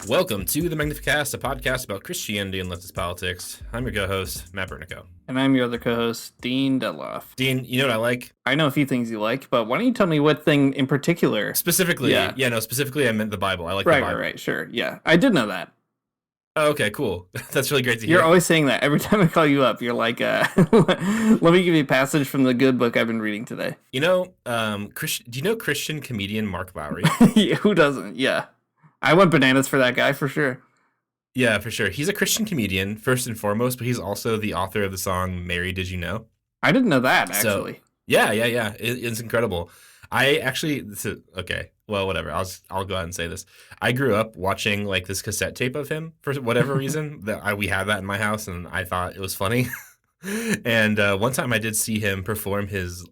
Welcome to the Magnificast, a podcast about Christianity and leftist politics. I'm your co-host, Matt Bernico. And I'm your other co-host, Dean Detloff. Dean, you know what I like? I know a few things you like, but why don't you tell me what thing in particular? Specifically, specifically I meant the Bible. I like the Bible. Right, sure. Yeah, I did know that. Oh, okay, cool. That's really great to hear. You're always saying that. Every time I call you up, you're like, let me give you a passage from the good book I've been reading today. You know, do you know Christian comedian Mark Lowry? Who doesn't? Yeah. I went bananas for that guy, for sure. Yeah, for sure. He's a Christian comedian, first and foremost, but he's also the author of the song Mary, Did You Know? I didn't know that, actually. So, yeah. It's incredible. I actually, okay, well, whatever. I'll go ahead and say this. I grew up watching like this cassette tape of him for whatever reason. We had that in my house, and I thought it was funny. And one time I did see him perform his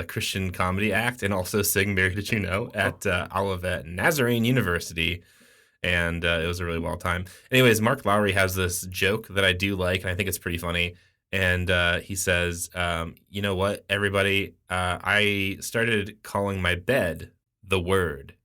Christian comedy act and also sing Mary Did You Know at Olivet Nazarene University. And it was a really wild time. Anyways, Mark Lowry has this joke that I do like, and I think it's pretty funny. And he says, you know what, everybody, I started calling my bed the Word,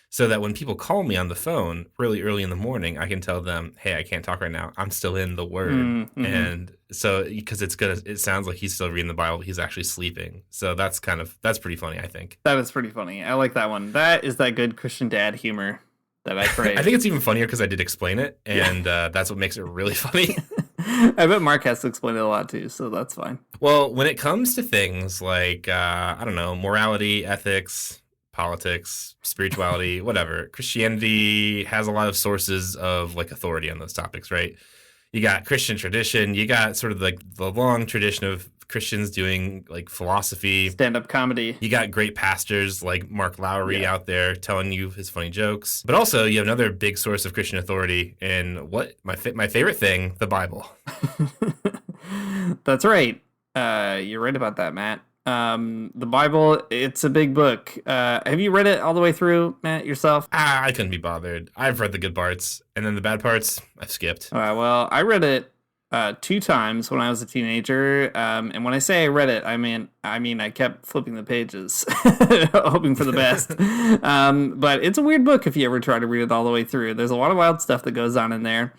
so that when people call me on the phone really early in the morning, I can tell them, hey, I can't talk right now. I'm still in the Word. Mm-hmm. And so because it sounds like he's still reading the Bible, he's actually sleeping. So that's pretty funny, I think. That is pretty funny. I like that one. That is that good Christian dad humor that I crave. I think it's even funnier because I did explain it, and that's what makes it really funny. I bet Mark has to explain it a lot too, so that's fine. Well, when it comes to things like, I don't know, morality, ethics, politics, spirituality, whatever, Christianity has a lot of sources of like authority on those topics, right? You got Christian tradition, you got sort of like the long tradition of Christians doing like philosophy, stand-up comedy. You got great pastors like Mark Lowry out there telling you his funny jokes. But also you have another big source of Christian authority in what my favorite thing, the Bible. That's right. You're right about that, Matt. The Bible, it's a big book. Have you read it all the way through, Matt, yourself? I couldn't be bothered. I've read the good parts, and then the bad parts, I've skipped. Well, I read it 2 times when I was a teenager, and when I say I read it, I mean I kept flipping the pages, hoping for the best. But it's a weird book if you ever try to read it all the way through. There's a lot of wild stuff that goes on in there.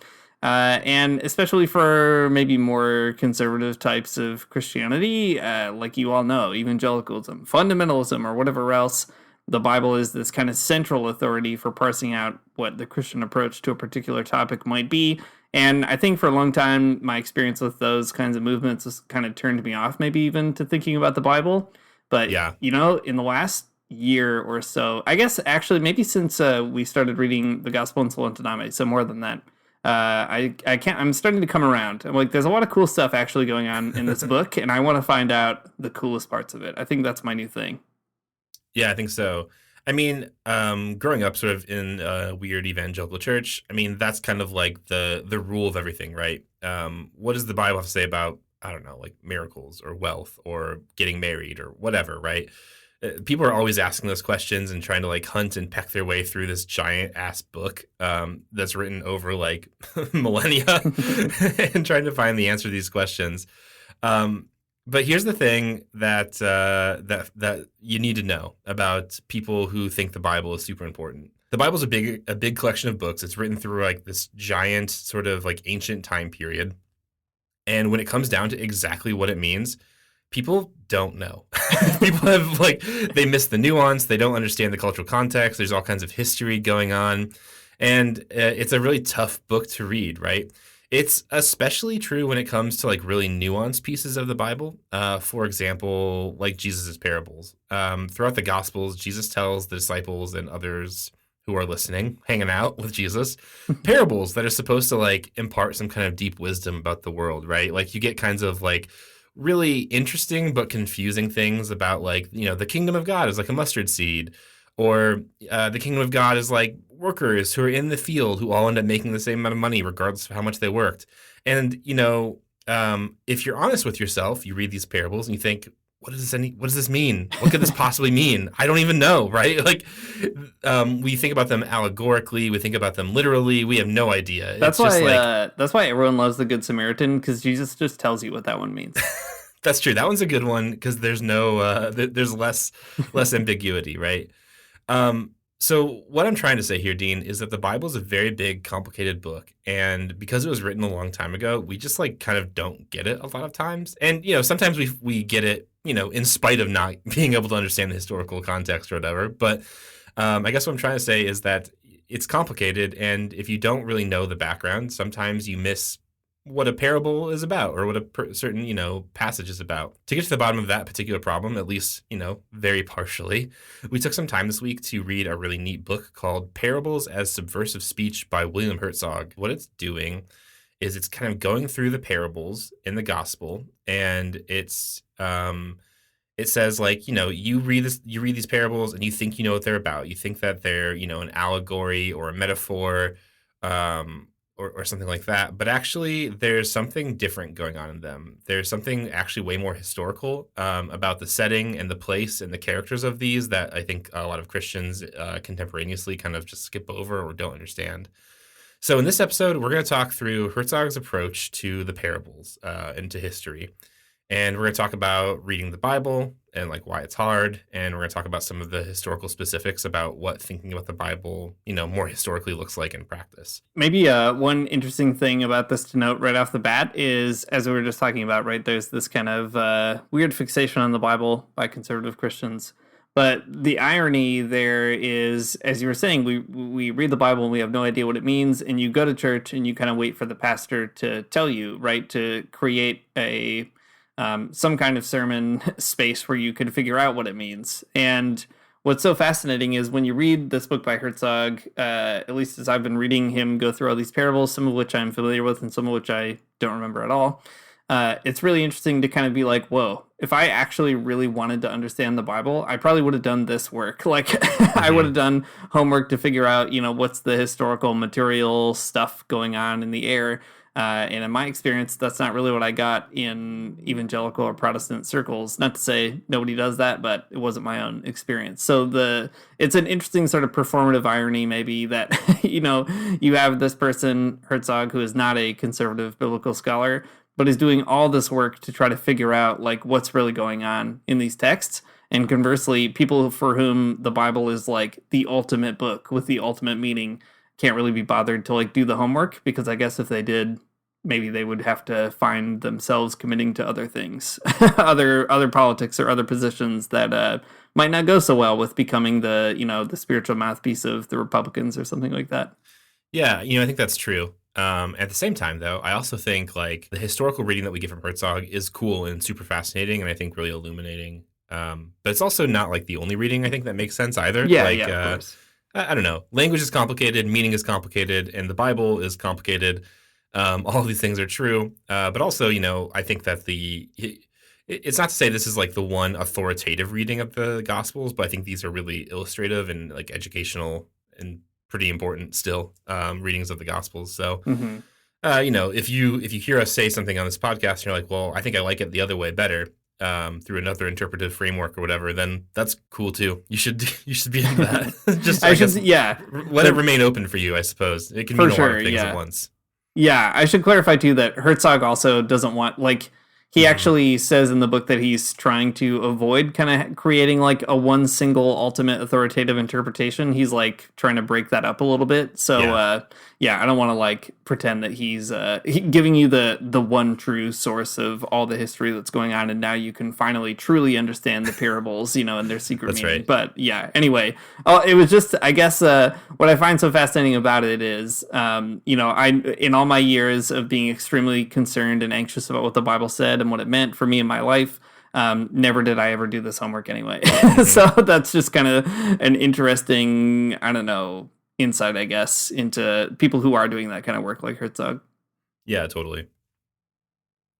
And especially for maybe more conservative types of Christianity, like you all know, evangelicalism, fundamentalism, or whatever else, the Bible is this kind of central authority for parsing out what the Christian approach to a particular topic might be. And I think for a long time, my experience with those kinds of movements has kind of turned me off, maybe even to thinking about the Bible. But, you know, in the last year or so, I guess actually maybe since we started reading the Gospel in Salento Dame, so more than that, I'm starting to come around. I'm like, there's a lot of cool stuff actually going on in this book, and I want to find out the coolest parts of it. I think that's my new thing. Yeah, I think so. I mean, growing up sort of in a weird evangelical church, I mean, that's kind of like the rule of everything, right? What does the Bible have to say about, I don't know, like miracles or wealth or getting married or whatever, right? People are always asking those questions and trying to like hunt and peck their way through this giant ass book that's written over like millennia and trying to find the answer to these questions. But here's the thing that that you need to know about people who think the Bible is super important. The Bible's a big collection of books. It's written through like this giant sort of like ancient time period. And when it comes down to exactly what it means, people don't know. People have they miss the nuance. They don't understand the cultural context. There's all kinds of history going on. And it's a really tough book to read, right? It's especially true when it comes to like really nuanced pieces of the Bible. For example, like Jesus's parables. Throughout the Gospels, Jesus tells the disciples and others who are listening, hanging out with Jesus, parables that are supposed to like impart some kind of deep wisdom about the world, right? Like you get kinds of like really interesting but confusing things about like, you know, the kingdom of God is like a mustard seed, or the kingdom of God is like workers who are in the field who all end up making the same amount of money regardless of how much they worked. And, you know, if you're honest with yourself, you read these parables and you think, what does this mean? What could this possibly mean? I don't even know, right? Like, we think about them allegorically, we think about them literally. We have no idea. That's why everyone loves the Good Samaritan, because Jesus just tells you what that one means. That's true. That one's a good one because there's no, there's less ambiguity, right? So, what I'm trying to say here, Dean, is that the Bible is a very big, complicated book. And because it was written a long time ago, we just like kind of don't get it a lot of times. And, sometimes we get it, in spite of not being able to understand the historical context or whatever. But I guess what I'm trying to say is that it's complicated. And if you don't really know the background, sometimes you miss what a parable is about or what a certain, passage is about. To get to the bottom of that particular problem, at least, very partially, we took some time this week to read a really neat book called Parables as Subversive Speech by William Herzog. What it's doing is it's kind of going through the parables in the gospel, and it says, like, you read these parables and you think you know what they're about. You think that they're, an allegory or a metaphor, or something like that. But actually, there's something different going on in them. There's something actually way more historical, about the setting and the place and the characters of these that I think a lot of Christians contemporaneously kind of just skip over or don't understand. So in this episode, we're going to talk through Herzog's approach to the parables and to history. And we're going to talk about reading the Bible and like why it's hard. And we're going to talk about some of the historical specifics about what thinking about the Bible, more historically looks like in practice. Maybe one interesting thing about this to note right off the bat is, as we were just talking about, right, there's this kind of weird fixation on the Bible by conservative Christians. But the irony there is, as you were saying, we read the Bible and we have no idea what it means, and you go to church and you kind of wait for the pastor to tell you, right, to create a some kind of sermon space where you can figure out what it means. And what's so fascinating is when you read this book by Herzog, at least as I've been reading him go through all these parables, some of which I'm familiar with and some of which I don't remember at all, it's really interesting to kind of be like, whoa, if I actually really wanted to understand the Bible, I probably would have done this work. Like, I would have done homework to figure out, what's the historical material stuff going on in the air. And in my experience, that's not really what I got in evangelical or Protestant circles. Not to say nobody does that, but it wasn't my own experience. So it's an interesting sort of performative irony, maybe, that, you have this person, Herzog, who is not a conservative biblical scholar, but is doing all this work to try to figure out like what's really going on in these texts. And conversely, people for whom the Bible is like the ultimate book with the ultimate meaning can't really be bothered to like do the homework, because I guess if they did, maybe they would have to find themselves committing to other things, other politics or other positions that might not go so well with becoming the spiritual mouthpiece of the Republicans or something like that. Yeah, I think that's true. At the same time, though, I also think like the historical reading that we get from Herzog is cool and super fascinating, and I think really illuminating. But it's also not like the only reading I think that makes sense either. Yeah, like, yeah, of course. I don't know. Language is complicated, meaning is complicated, and the Bible is complicated. All of these things are true, but also, I think that it's not to say this is like the one authoritative reading of the Gospels, but I think these are really illustrative and like educational and pretty important still, readings of the Gospels. So, Mm-hmm. if you hear us say something on this podcast, and you're like, well, I think I like it the other way better, through another interpretive framework or whatever, then that's cool too. You should be into that. Just yeah, let it remain open for you, I suppose. It can mean a lot of things at once. Yeah, I should clarify too that Herzog also doesn't want, like, he actually says in the book that he's trying to avoid kind of creating like a one single ultimate authoritative interpretation. He's like trying to break that up a little bit. So I don't want to like pretend that he's giving you the one true source of all the history that's going on, and now you can finally truly understand the parables, and their secret That's meaning. right. But yeah, anyway, it was just, I guess, what I find so fascinating about it is, I in all my years of being extremely concerned and anxious about what the Bible said and what it meant for me in my life, never did I ever do this homework anyway. So that's just kind of an interesting, I don't know, insight, I guess, into people who are doing that kind of work like Herzog. Yeah, totally.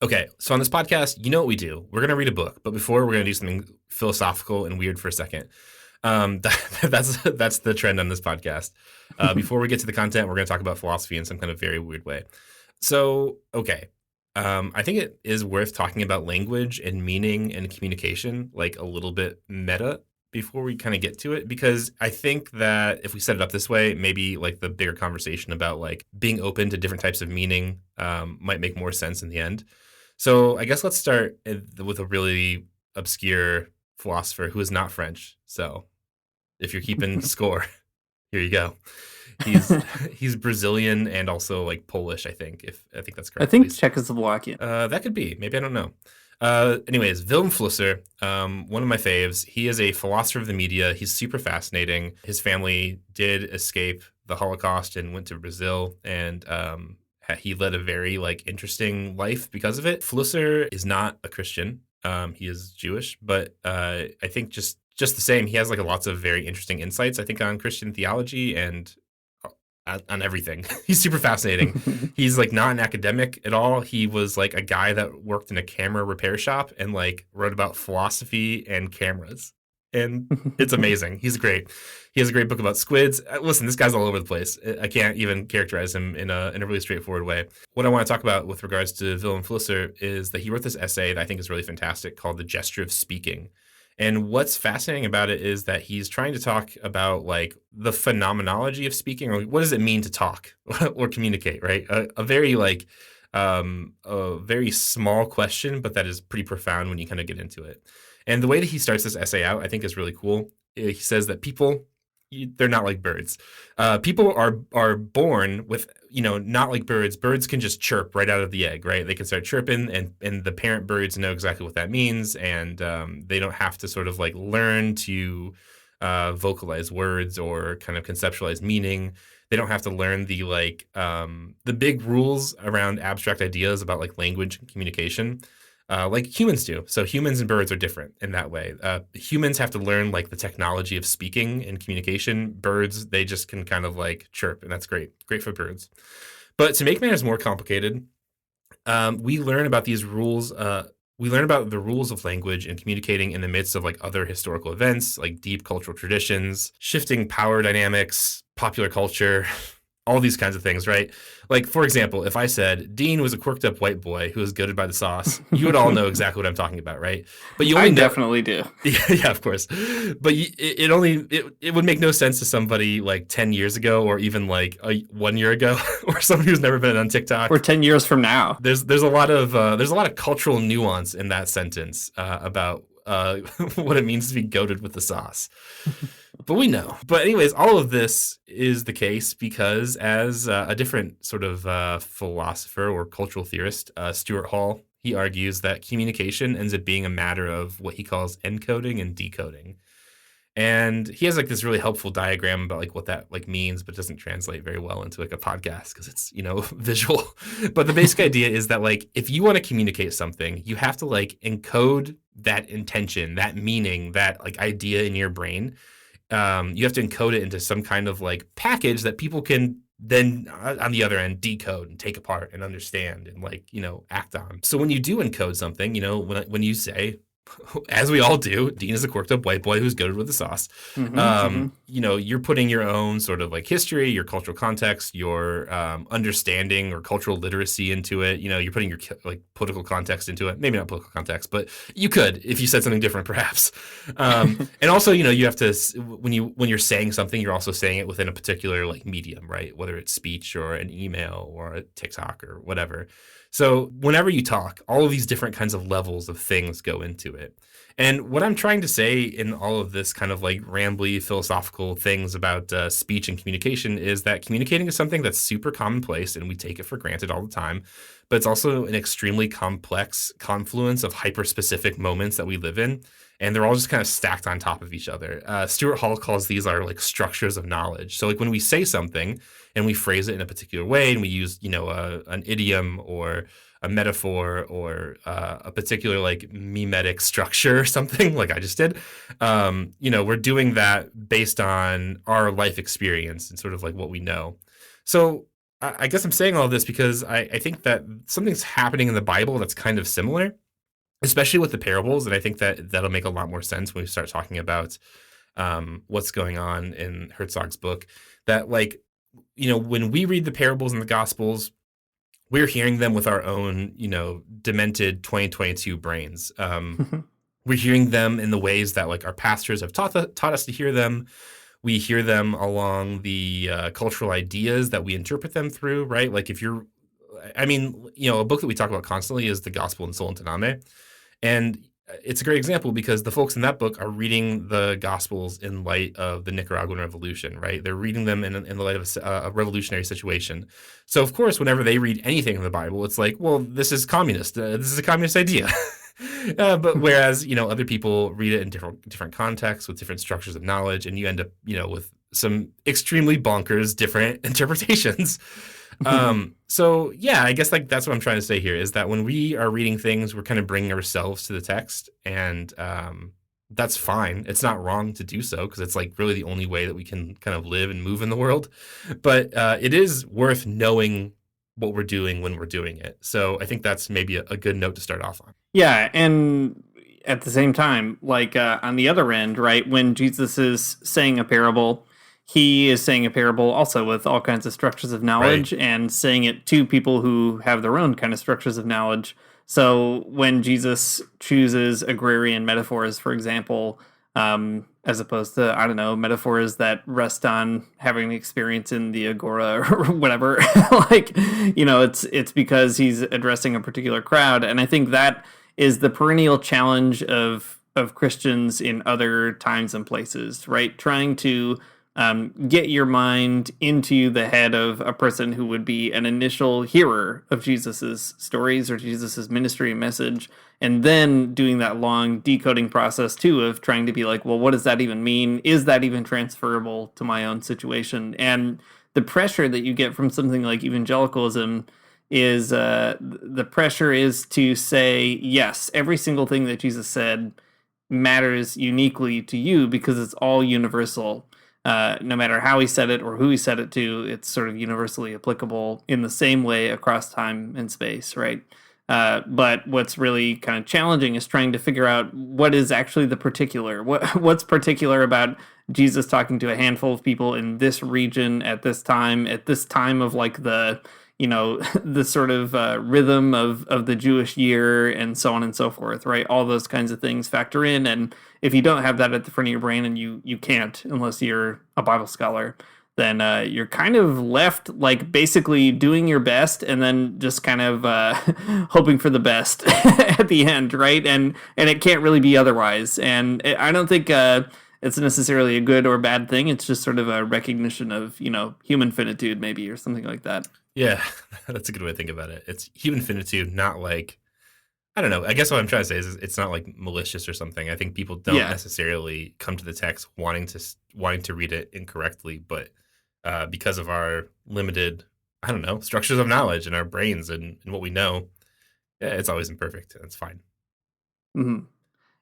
Okay, so on this podcast, you know what we do. We're going to read a book, but before, we're going to do something philosophical and weird for a second. That's the trend on this podcast. Before we get to the content, we're going to talk about philosophy in some kind of very weird way. So, okay. I think it is worth talking about language and meaning and communication, like a little bit meta, before we kind of get to it, because I think that if we set it up this way, maybe like the bigger conversation about like being open to different types of meaning might make more sense in the end. So I guess let's start with a really obscure philosopher who is not French. So if you're keeping score. Here you go. He's he's Brazilian and also like Polish, I think. If I think that's I correct, at think least. Czechoslovakian. That could be. Maybe I don't know. Anyways, Wilhelm Flusser, one of my faves. He is a philosopher of the media. He's super fascinating. His family did escape the Holocaust and went to Brazil, and he led a very like interesting life because of it. Flusser is not a Christian. He is Jewish, but I think just the same, he has like lots of very interesting insights. I think on Christian theology and on everything. He's super fascinating. He's like not an academic at all. He was like a guy that worked in a camera repair shop and like wrote about philosophy and cameras. And it's amazing. He's great. He has a great book about squids. Listen, this guy's all over the place. I can't even characterize him in a really straightforward way. What I want to talk about with regards to Wilhelm Flusser is that he wrote this essay that I think is really fantastic called The Gesture of Speaking. And what's fascinating about it is that he's trying to talk about like the phenomenology of speaking, or what does it mean to talk or communicate, right? A very like a very small question, but that is pretty profound when you kind of get into it. And the way that he starts this essay out, I think, is really cool. He says that people, they're not like birds. People are born with, not like birds. Birds can just chirp right out of the egg, right? They can start chirping, and the parent birds know exactly what that means, and they don't have to sort of like learn to vocalize words or kind of conceptualize meaning. They don't have to learn the big rules around abstract ideas about like language and communication like humans do. So humans and birds are different in that way. Humans have to learn like the technology of speaking and communication. Birds, they just can kind of like chirp, and that's great. Great for birds. But to make matters more complicated, we learn about these rules. We learn about the rules of language and communicating in the midst of like other historical events, like deep cultural traditions, shifting power dynamics, popular culture, all these kinds of things, right? Like, for example, if I said Dean was a quirked up white boy who was goaded by the sauce, you would all know exactly what I'm talking about, right? But you I only know, definitely do. yeah, of course. But it would make no sense to somebody like 10 years ago, or even like 1 year ago, or somebody who's never been on TikTok. Or 10 years from now. There's a lot of cultural nuance in that sentence about what it means to be goaded with the sauce. But we know. But anyways, all of this is the case because as a different sort of philosopher or cultural theorist, Stuart Hall, he argues that communication ends up being a matter of what he calls encoding and decoding. And he has like this really helpful diagram about like what that like means, but doesn't translate very well into like a podcast because it's, visual. But the basic idea is that like if you want to communicate something, you have to like encode that intention, that meaning, that like idea in your brain. You have to encode it into some kind of like package that people can then on the other end decode and take apart and understand and like, act on. So when you do encode something, when you say, as we all do, Dean is a quirked up white boy who's goaded with the sauce. You're putting your own sort of like history, your cultural context, your understanding or cultural literacy into it. You're putting your like political context into it. Maybe not political context, but you could if you said something different, perhaps. And also, you have to when you're saying something, you're also saying it within a particular like medium, right? Whether it's speech or an email or a TikTok or whatever. So whenever you talk, all of these different kinds of levels of things go into it. And what I'm trying to say in all of this kind of like rambly philosophical things about speech and communication is that communicating is something that's super commonplace and we take it for granted all the time. But it's also an extremely complex confluence of hyper-specific moments that we live in. And they're all just kind of stacked on top of each other. Stuart Hall calls these our like structures of knowledge. So like when we say something and we phrase it in a particular way and we use, an idiom or a metaphor or a particular like mimetic structure or something like I just did, we're doing that based on our life experience and sort of like what we know. So I guess I'm saying all this because I think that something's happening in the Bible that's kind of similar, especially with the parables. And I think that that'll make a lot more sense when we start talking about what's going on in Herzog's book. That like, when we read the parables in the Gospels, we're hearing them with our own, demented 2022 brains. We're hearing them in the ways that like our pastors have taught us to hear them. We hear them along the cultural ideas that we interpret them through, right? Like a book that we talk about constantly is the Gospel in Sol and Taname. And it's a great example because the folks in that book are reading the Gospels in light of the Nicaraguan Revolution, right? They're reading them in the light of a revolutionary situation. So, of course, whenever they read anything in the Bible, it's like, well, this is communist. This is a communist idea. But whereas, other people read it in different contexts with different structures of knowledge, and you end up, with some extremely bonkers different interpretations. So yeah, I guess like that's what I'm trying to say here is that when we are reading things, we're kind of bringing ourselves to the text, and that's fine. It's not wrong to do so because it's like really the only way that we can kind of live and move in the world. But it is worth knowing what we're doing when we're doing it. So I think that's maybe a good note to start off on. Yeah, and at the same time, like on the other end, right, when Jesus is saying a parable, he is saying a parable also with all kinds of structures of knowledge and saying it to people who have their own kind of structures of knowledge. So when Jesus chooses agrarian metaphors, for example, as opposed to, I don't know, metaphors that rest on having an experience in the agora or whatever, like, it's because he's addressing a particular crowd. And I think that is the perennial challenge of Christians in other times and places, right? Trying to get your mind into the head of a person who would be an initial hearer of Jesus's stories or Jesus's ministry and message, and then doing that long decoding process too of trying to be like, well, what does that even mean? Is that even transferable to my own situation? And the pressure that you get from something like evangelicalism is the pressure is to say, yes, every single thing that Jesus said matters uniquely to you because it's all universal. No matter how he said it or who he said it to, it's sort of universally applicable in the same way across time and space, right? But what's really kind of challenging is trying to figure out what is actually the particular. What's particular about Jesus talking to a handful of people in this region at this time of like the the sort of rhythm of the Jewish year and so on and so forth, right? All those kinds of things factor in. And if you don't have that at the front of your brain, and you can't unless you're a Bible scholar, then you're kind of left like basically doing your best and then just kind of hoping for the best at the end, right? And it can't really be otherwise. And I don't think it's necessarily a good or bad thing. It's just sort of a recognition of, human finitude maybe or something like that. Yeah, that's a good way to think about it. It's human finitude, not like, I don't know. I guess what I'm trying to say is it's not like malicious or something. I think people don't necessarily come to the text wanting to read it incorrectly, but because of our limited, I don't know, structures of knowledge in our brains and what we know, it's always imperfect. And it's fine. Mm-hmm.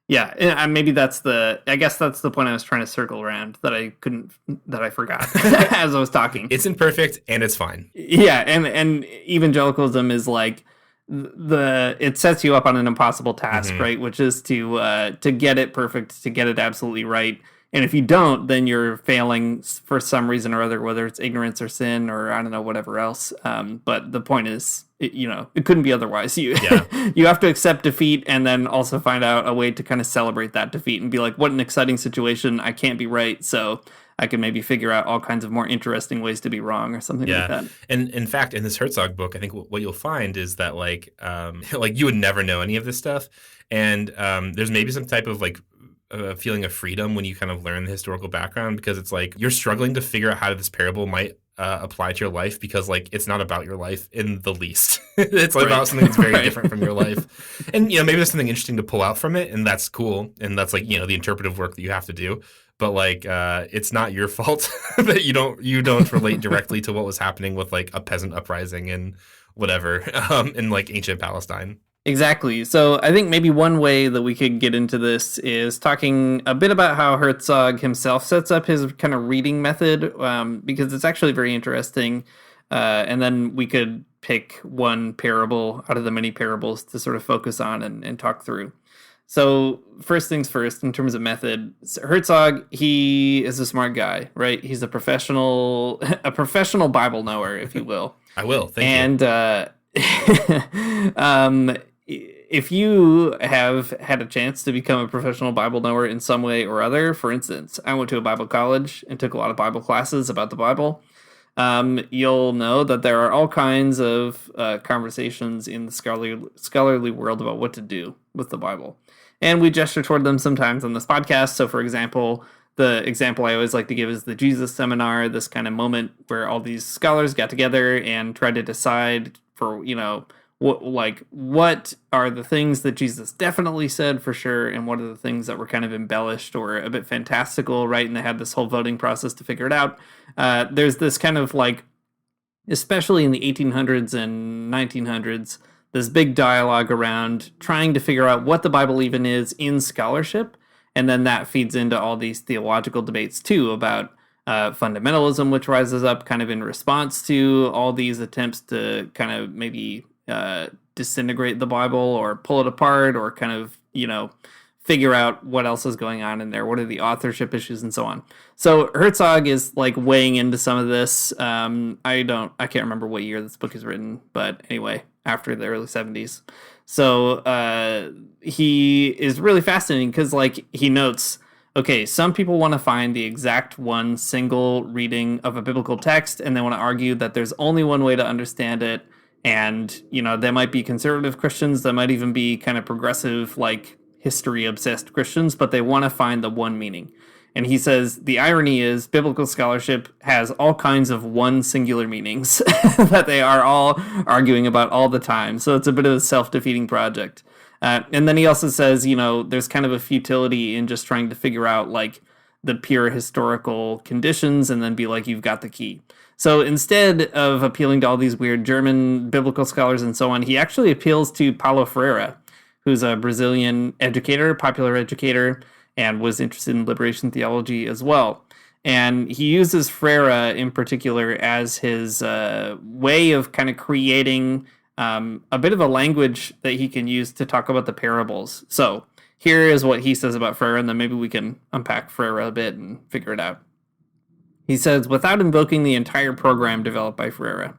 Yeah, and maybe I guess that's the point I was trying to circle around that I forgot as I was talking. It's imperfect and it's fine. Yeah, and evangelicalism is like it sets you up on an impossible task, right? Which is to get it perfect, to get it absolutely right. And if you don't, then you're failing for some reason or other, whether it's ignorance or sin or I don't know, whatever else. But the point is, it couldn't be otherwise. You have to accept defeat and then also find out a way to kind of celebrate that defeat and be like, what an exciting situation. I can't be right. So I can maybe figure out all kinds of more interesting ways to be wrong or something like that. And in fact, in this Herzog book, I think what you'll find is that like you would never know any of this stuff. And there's maybe some type of like a feeling of freedom when you kind of learn the historical background, because it's like you're struggling to figure out how this parable might apply to your life, because like it's not about your life in the least. It's like about something that's very different from your life. And maybe there's something interesting to pull out from it, and that's cool, and that's like the interpretive work that you have to do. But like it's not your fault that you don't relate directly to what was happening with like a peasant uprising and whatever in like ancient Palestine. Exactly. So I think maybe one way that we could get into this is talking a bit about how Herzog himself sets up his kind of reading method, because it's actually very interesting. And then we could pick one parable out of the many parables to sort of focus on and talk through. So first things first, in terms of method, Herzog, he is a smart guy, right? He's a professional Bible knower, if you will. I will. Thank you. And if you have had a chance to become a professional Bible knower in some way or other, for instance, I went to a Bible college and took a lot of Bible classes about the Bible. You'll know that there are all kinds of conversations in the scholarly world about what to do with the Bible. And we gesture toward them sometimes on this podcast. So, for example, the example I always like to give is the Jesus seminar, this kind of moment where all these scholars got together and tried to decide for, what are the things that Jesus definitely said for sure, and what are the things that were kind of embellished or a bit fantastical, right? And they had this whole voting process to figure it out. There's this kind of like, especially in the 1800s and 1900s, this big dialogue around trying to figure out what the Bible even is in scholarship. And then that feeds into all these theological debates too about fundamentalism, which rises up kind of in response to all these attempts to kind of maybe disintegrate the Bible or pull it apart or kind of, figure out what else is going on in there. What are the authorship issues and so on. So Herzog is like weighing into some of this. I can't remember what year this book is written, but anyway, after the early 70s. So he is really fascinating because like he notes, okay, some people want to find the exact one single reading of a biblical text, and they want to argue that there's only one way to understand it. And, they might be conservative Christians, that might even be kind of progressive, like history obsessed Christians, but they want to find the one meaning. And he says the irony is biblical scholarship has all kinds of one singular meanings that they are all arguing about all the time. So it's a bit of a self-defeating project. And then he also says, there's kind of a futility in just trying to figure out like the pure historical conditions and then be like, you've got the key. So instead of appealing to all these weird German biblical scholars and so on, he actually appeals to Paulo Freire, who's a Brazilian educator, popular educator, and was interested in liberation theology as well. And he uses Freire in particular as his way of kind of creating a bit of a language that he can use to talk about the parables. So here is what he says about Freire, and then maybe we can unpack Freire a bit and figure it out. He says, without invoking the entire program developed by Freire,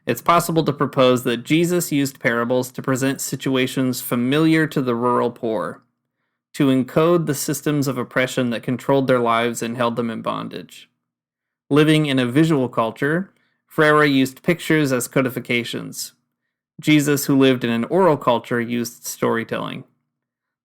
it's possible to propose that Jesus used parables to present situations familiar to the rural poor, to encode the systems of oppression that controlled their lives and held them in bondage. Living in a visual culture, Freire used pictures as codifications. Jesus, who lived in an oral culture, used storytelling.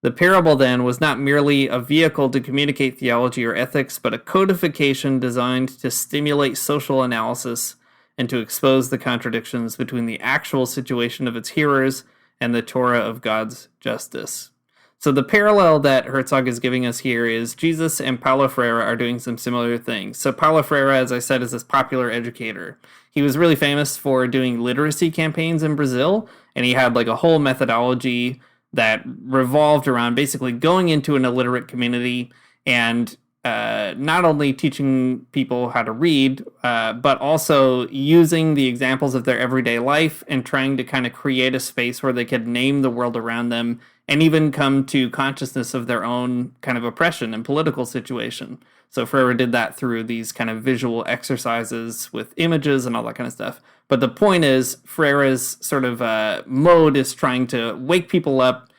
The parable, then, was not merely a vehicle to communicate theology or ethics, but a codification designed to stimulate social analysis and to expose the contradictions between the actual situation of its hearers and the Torah of God's justice. So the parallel that Herzog is giving us here is Jesus and Paulo Freire are doing some similar things. So Paulo Freire, as I said, is this popular educator. He was really famous for doing literacy campaigns in Brazil, and he had like a whole methodology that revolved around basically going into an illiterate community and not only teaching people how to read, but also using the examples of their everyday life and trying to kind of create a space where they could name the world around them and even come to consciousness of their own kind of oppression and political situation. So Freire did that through these kind of visual exercises with images and all that kind of stuff. But the point is, Freire's sort of mode is trying to wake people up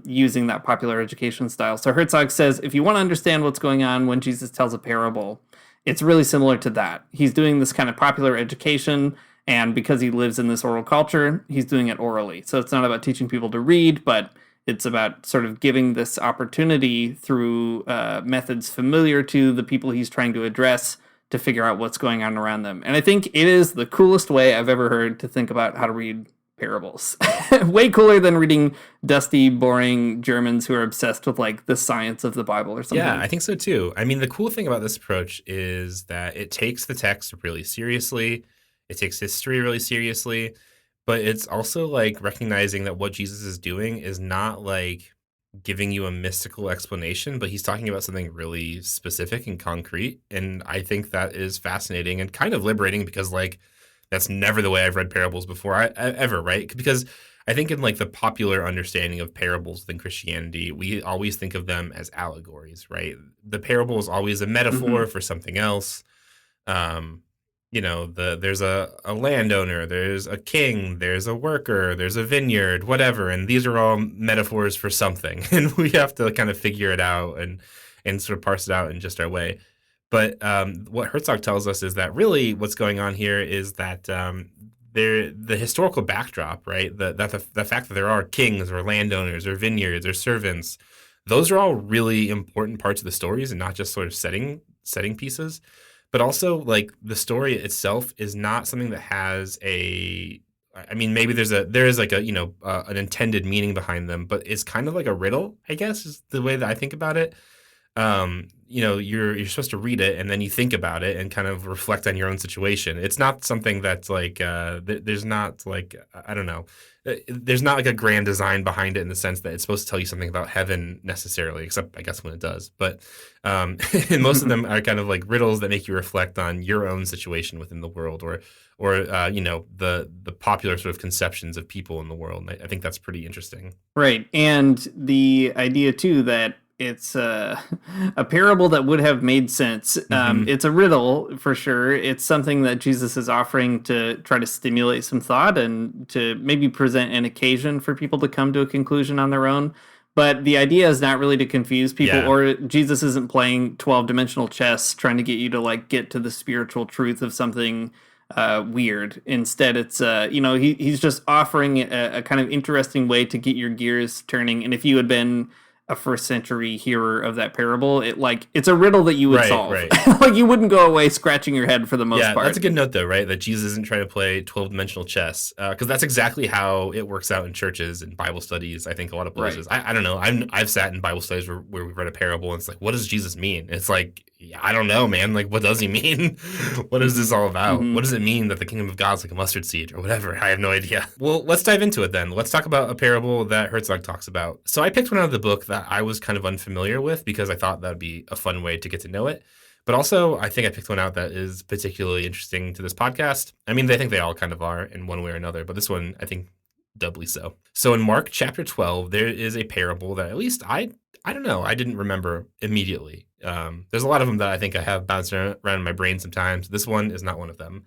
using that popular education style. So Herzog says, if you want to understand what's going on when Jesus tells a parable, it's really similar to that. He's doing this kind of popular education, and because he lives in this oral culture, he's doing it orally. So it's not about teaching people to read, but it's about sort of giving this opportunity through methods familiar to the people he's trying to address to figure out what's going on around them. And I think it is the coolest way I've ever heard to think about how to read parables. Way cooler than reading dusty, boring Germans who are obsessed with like the science of the Bible or something. Yeah, I think so too. I mean, the cool thing about this approach is that it takes the text really seriously. It takes history really seriously, but it's also like recognizing that what Jesus is doing is not like giving you a mystical explanation, but he's talking about something really specific and concrete. And I think that is fascinating and kind of liberating because like that's never the way I've read parables before ever, right? Because I think in like the popular understanding of parables within Christianity, we always think of them as allegories, right? The parable is always a metaphor for something else. There's a landowner, there's a king, there's a worker, there's a vineyard, whatever, and these are all metaphors for something, and we have to kind of figure it out and sort of parse it out in just our way. But what Herzog tells us is that really what's going on here is that the historical backdrop, right? The fact that there are kings or landowners or vineyards or servants, those are all really important parts of the stories and not just sort of setting pieces. But also, like, the story itself is not something that has a. I mean, maybe there is like a an intended meaning behind them, but it's kind of like a riddle, I guess, is the way that I think about it. You're supposed to read it and then you think about it and kind of reflect on your own situation. It's not something that's like there's not like I don't know. There's not like a grand design behind it in the sense that it's supposed to tell you something about heaven necessarily, except I guess when it does. But and most of them are kind of like riddles that make you reflect on your own situation within the world, or the popular sort of conceptions of people in the world. And I think that's pretty interesting. Right. And the idea, too, that it's a parable that would have made sense. It's a riddle for sure. It's something that Jesus is offering to try to stimulate some thought and to maybe present an occasion for people to come to a conclusion on their own. But the idea is not really to confuse people, or Jesus isn't playing 12-dimensional chess trying to get you to like get to the spiritual truth of something weird. Instead, it's he's just offering a kind of interesting way to get your gears turning. And if you had been a first century hearer of that parable, it's a riddle that you would solve. Right. Like you wouldn't go away scratching your head for the most part. Yeah, that's a good note though, right? That Jesus isn't trying to play 12-dimensional chess, because that's exactly how it works out in churches and Bible studies. I think a lot of places. Right. I don't know. I've sat in Bible studies where we've read a parable and it's like, what does Jesus mean? It's like, I don't know, man. Like, what does he mean? What is this all about? What does it mean that the kingdom of God's like a mustard seed or whatever? I have no idea. Well, let's dive into it then. Let's talk about a parable that Herzog talks about. So I picked one out of the book that I was kind of unfamiliar with because I thought that would be a fun way to get to know it. But also, I think I picked one out that is particularly interesting to this podcast. I mean, I think they all kind of are in one way or another, but this one, I think, doubly so. So in Mark chapter 12, there is a parable that at least I don't know, I didn't remember immediately. There's a lot of them that I think I have bounced around in my brain sometimes. This one is not one of them.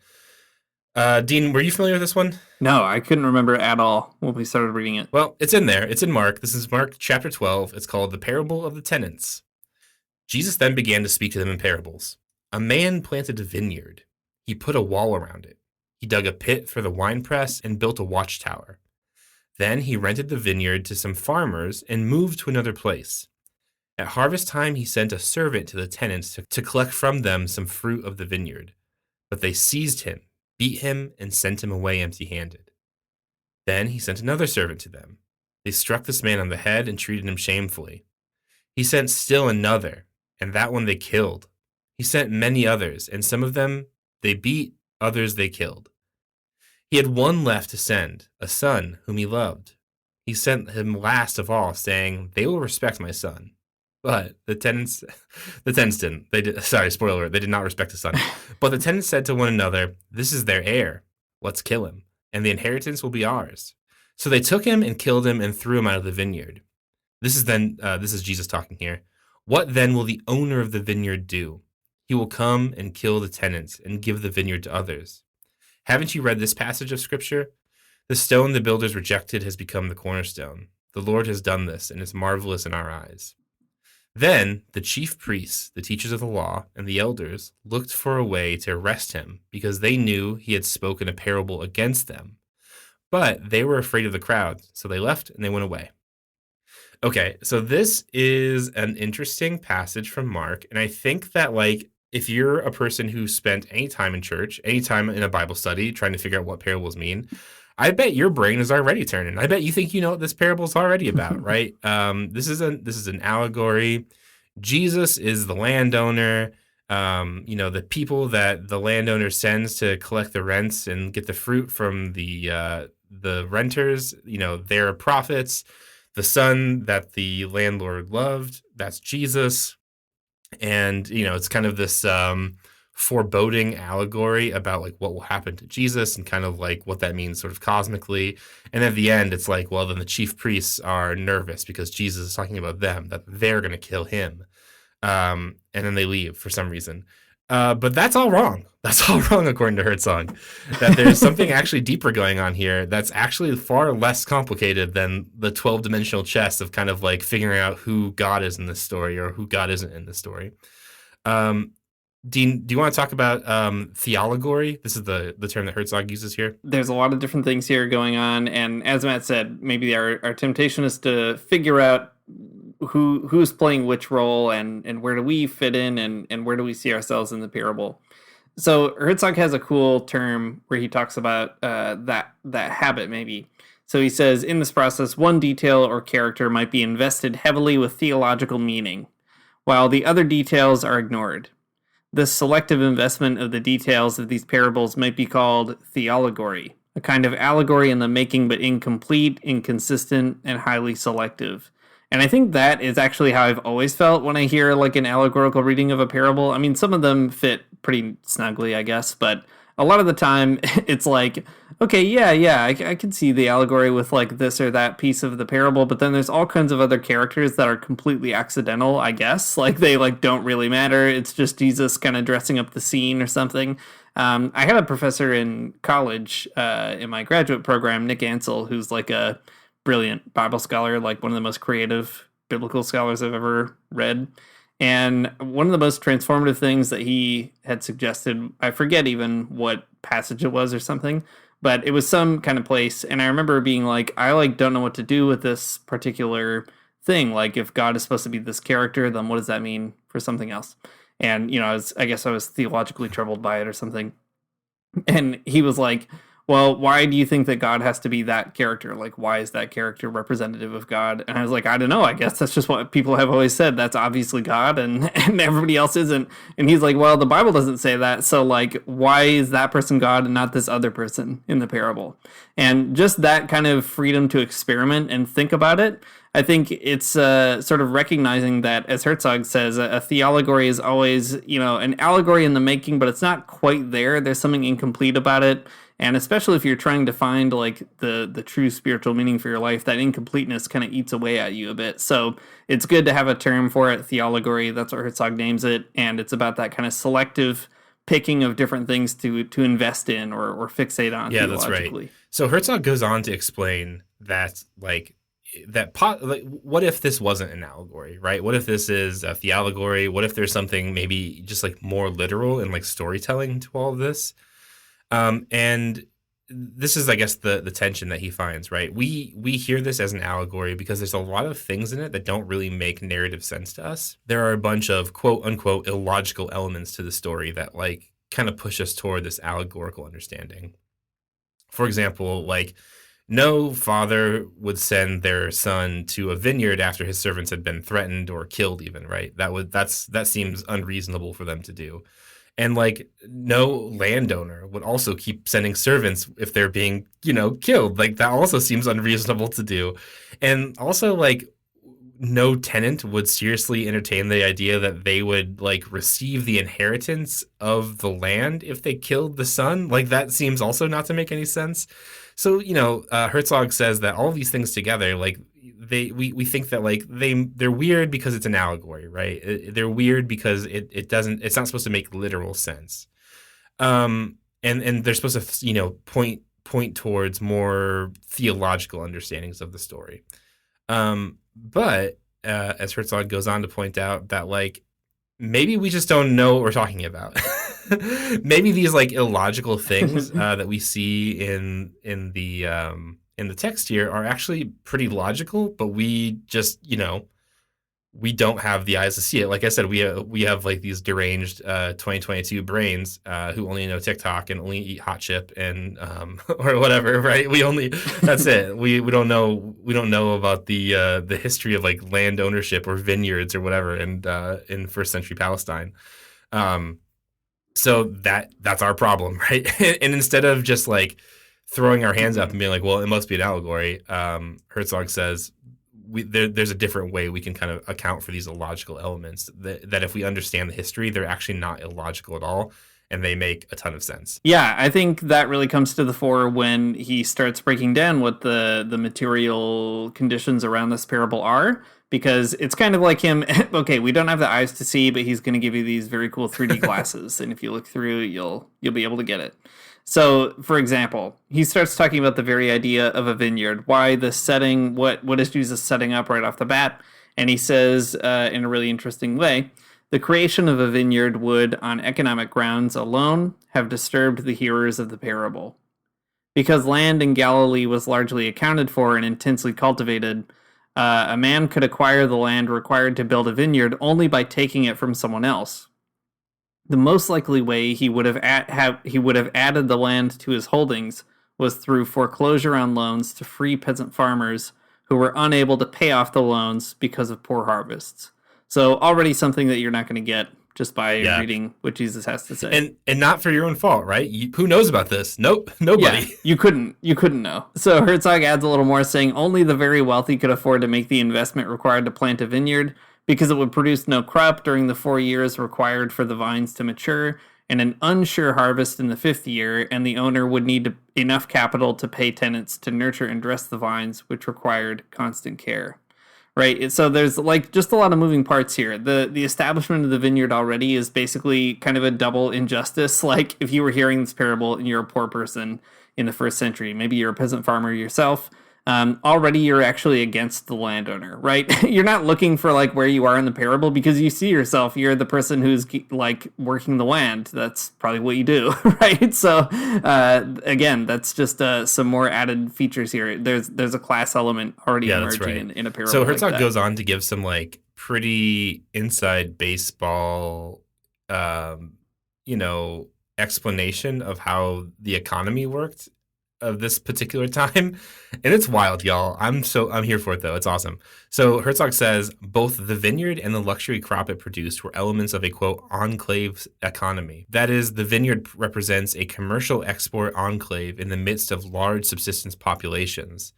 Dean, were you familiar with this one? No, I couldn't remember at all when we started reading it. Well, it's in there. It's in Mark. This is Mark chapter 12. It's called The Parable of the Tenants. Jesus then began to speak to them in parables. A man planted a vineyard. He put a wall around it. He dug a pit for the winepress and built a watchtower. Then he rented the vineyard to some farmers and moved to another place. At harvest time, he sent a servant to the tenants to collect from them some fruit of the vineyard. But they seized him, beat him, and sent him away empty-handed. Then he sent another servant to them. They struck this man on the head and treated him shamefully. He sent still another, and that one they killed. He sent many others, and some of them they beat, others they killed. He had one left to send, a son whom he loved. He sent him last of all, saying, "They will respect my son." But the tenants didn't. Sorry, spoiler alert, they did not respect the son. But the tenants said to one another, "This is their heir. Let's kill him, and the inheritance will be ours." So they took him and killed him and threw him out of the vineyard. This is Jesus talking here. What then will the owner of the vineyard do? He will come and kill the tenants and give the vineyard to others. Haven't you read this passage of Scripture? The stone the builders rejected has become the cornerstone. The Lord has done this, and it's marvelous in our eyes. Then the chief priests, the teachers of the law, and the elders looked for a way to arrest him because they knew he had spoken a parable against them. But they were afraid of the crowd, so they left and they went away. Okay, so this is an interesting passage from Mark, and I think that, like, if you're a person who spent any time in church, any time in a Bible study trying to figure out what parables mean, I bet your brain is already turning. I bet you think you know what this parable is already about, right? This is an allegory. Jesus is the landowner. The people that the landowner sends to collect the rents and get the fruit from the renters. They're prophets. The son that the landlord loved, that's Jesus. And, it's kind of this foreboding allegory about like what will happen to Jesus and kind of like what that means sort of cosmically. And at the end, it's like, well, then the chief priests are nervous because Jesus is talking about them, that they're going to kill him. And then they leave for some reason. But that's all wrong. That's all wrong, according to Herzog. That there's something actually deeper going on here that's actually far less complicated than the 12-dimensional chess of kind of like figuring out who God is in this story or who God isn't in this story. Dean, do you want to talk about theologory? This is the term that Herzog uses here. There's a lot of different things here going on, and as Matt said, maybe our temptation is to figure out who's playing which role, and where do we fit in, and where do we see ourselves in the parable. So Herzog has a cool term where he talks about that habit maybe. So he says, in this process, one detail or character might be invested heavily with theological meaning, while the other details are ignored. This selective investment of the details of these parables might be called theologory, a kind of allegory in the making but incomplete, inconsistent, and highly selective. And I think that is actually how I've always felt when I hear like an allegorical reading of a parable. I mean, some of them fit pretty snugly, I guess, but a lot of the time it's like, okay, yeah, I can see the allegory with like this or that piece of the parable, but then there's all kinds of other characters that are completely accidental, I guess. Like they like don't really matter. It's just Jesus kind of dressing up the scene or something. I had a professor in college in my graduate program, Nick Ansel, who's like a brilliant Bible scholar, like one of the most creative biblical scholars I've ever read. And one of the most transformative things that he had suggested, I forget even what passage it was or something, but it was some kind of place. And I remember being like, I like don't know what to do with this particular thing. Like if God is supposed to be this character, then what does that mean for something else? And, I guess I was theologically troubled by it or something. And he was like, well, why do you think that God has to be that character? Like, why is that character representative of God? And I was like, I don't know. I guess that's just what people have always said. That's obviously God, and everybody else isn't. And he's like, well, the Bible doesn't say that. So, like, why is that person God and not this other person in the parable? And just that kind of freedom to experiment and think about it, I think it's sort of recognizing that, as Herzog says, a theologory is always, an allegory in the making, but it's not quite there. There's something incomplete about it. And especially if you're trying to find like the true spiritual meaning for your life, that incompleteness kind of eats away at you a bit. So it's good to have a term for it, theologory. That's what Herzog names it. And it's about that kind of selective picking of different things to invest in or fixate on Yeah, that's theologically. right. So Herzog goes on to explain that what if this wasn't an allegory, right? What if this is a theologory? What if there's something maybe just like more literal and like storytelling to all of this? And this is, I guess, the tension that he finds, right? We hear this as an allegory because there's a lot of things in it that don't really make narrative sense to us. There are a bunch of quote unquote illogical elements to the story that like kind of push us toward this allegorical understanding. For example, like no father would send their son to a vineyard after his servants had been threatened or killed, even, right? That seems unreasonable for them to do. And like no landowner would also keep sending servants if they're being, killed. Like that also seems unreasonable to do. And also like no tenant would seriously entertain the idea that they would like receive the inheritance of the land if they killed the son. Like that seems also not to make any sense. So, Herzog says that all of these things together, like we think that like they're weird because it's an allegory, right? They're weird because it's not supposed to make literal sense. And they're supposed to, point towards more theological understandings of the story. But as Herzog goes on to point out that like maybe we just don't know what we're talking about. Maybe these like illogical things that we see in the text here are actually pretty logical, but we just we don't have the eyes to see it. Like I said, we have like these deranged 2022 brains who only know TikTok and only eat hot chip and or whatever, right? That's it. We don't know about the history of like land ownership or vineyards or whatever and in first century Palestine. So that's our problem, right? And instead of just like throwing our hands up and being like, well, it must be an allegory, Herzog says there's a different way we can kind of account for these illogical elements that if we understand the history, they're actually not illogical at all. And they make a ton of sense. Yeah, I think that really comes to the fore when he starts breaking down what the material conditions around this parable are, because it's kind of like him, okay, we don't have the eyes to see, but he's going to give you these very cool 3D glasses, and if you look through, you'll be able to get it. So, for example, he starts talking about the very idea of a vineyard. Why the setting, what is Jesus setting up right off the bat? And he says in a really interesting way The creation of a vineyard would, on economic grounds alone, have disturbed the hearers of the parable. Because land in Galilee was largely accounted for and intensely cultivated, a man could acquire the land required to build a vineyard only by taking it from someone else. The most likely way he would have added the land to his holdings was through foreclosure on loans to free peasant farmers who were unable to pay off the loans because of poor harvests. So already something that you're not going to get just by reading what Jesus has to say. And not for your own fault, right? Who knows about this? Nope, nobody. Yeah, you couldn't know. So Herzog adds a little more, saying only the very wealthy could afford to make the investment required to plant a vineyard, because it would produce no crop during the 4 years required for the vines to mature, and an unsure harvest in the 5th year, and the owner would need enough capital to pay tenants to nurture and dress the vines, which required constant care. Right, so there's like just a lot of moving parts here. The establishment of the vineyard already is basically kind of a double injustice. Like if you were hearing this parable and you're a poor person in the 1st century, maybe you're a peasant farmer yourself, already you're actually against the landowner, right? You're not looking for like where you are in the parable because you see yourself, you're the person who's like working the land. That's probably what you do, right? So again, that's just some more added features here. There's a class element already emerging in a parable. So Herzog goes on to give some like pretty inside baseball, explanation of how the economy worked of this particular time, and it's wild, y'all. I'm here for it though. It's awesome. So Herzog says both the vineyard and the luxury crop it produced were elements of a quote enclave economy. That is, the vineyard represents a commercial export enclave in the midst of large subsistence populations.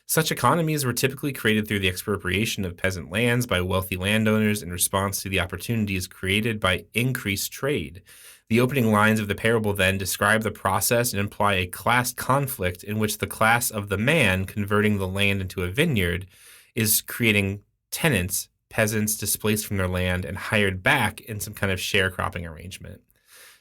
Such economies were typically created through the expropriation of peasant lands by wealthy landowners in response to the opportunities created by increased trade. The opening lines of the parable then describe the process and imply a class conflict in which the class of the man converting the land into a vineyard is creating tenants, peasants displaced from their land and hired back in some kind of sharecropping arrangement.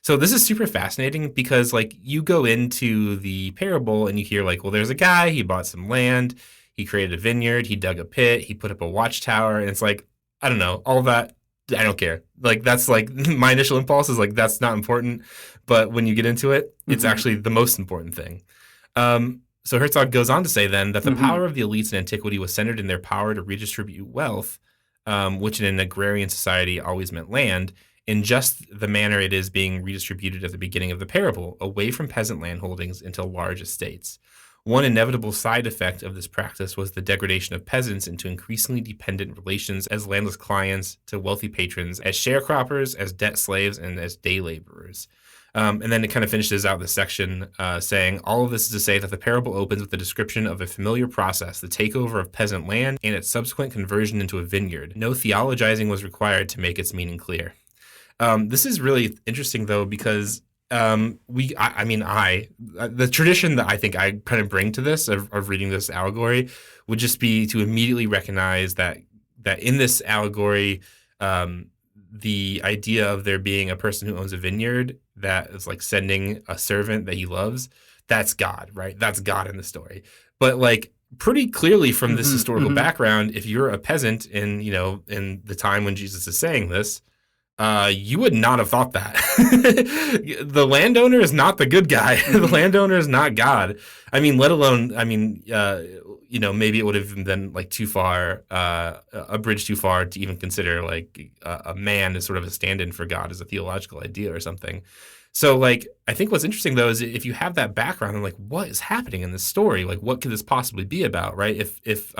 So this is super fascinating because like you go into the parable and you hear like, well, there's a guy, he bought some land, he created a vineyard, he dug a pit, he put up a watchtower, and it's like, I don't know, all that. I don't care. Like, that's like my initial impulse is like, that's not important. But when you get into it, it's actually the most important thing. So Herzog goes on to say then that the power of the elites in antiquity was centered in their power to redistribute wealth, which in an agrarian society always meant land, in just the manner it is being redistributed at the beginning of the parable, away from peasant land holdings into large estates. One inevitable side effect of this practice was the degradation of peasants into increasingly dependent relations as landless clients to wealthy patrons, as sharecroppers, as debt slaves, and as day laborers. And then it kind of finishes out this section saying, all of this is to say that the parable opens with a description of a familiar process, the takeover of peasant land and it's subsequent conversion into a vineyard. No theologizing was required to make its meaning clear. This is really interesting, though, because the tradition that I think I kind of bring to this of reading this allegory would just be to immediately recognize that in this allegory, the idea of there being a person who owns a vineyard that is like sending a servant that he loves, that's God, right? That's God in the story. But like pretty clearly from this historical background, if you're a peasant in the time when Jesus is saying this, you would not have thought that. The landowner is not the good guy. The landowner is not God. I mean, let alone, maybe it would have been like too far, a bridge too far to even consider like a man as sort of a stand-in for God as a theological idea or something. So like, I think what's interesting though is if you have that background and like, what is happening in this story? Like, what could this possibly be about, right? If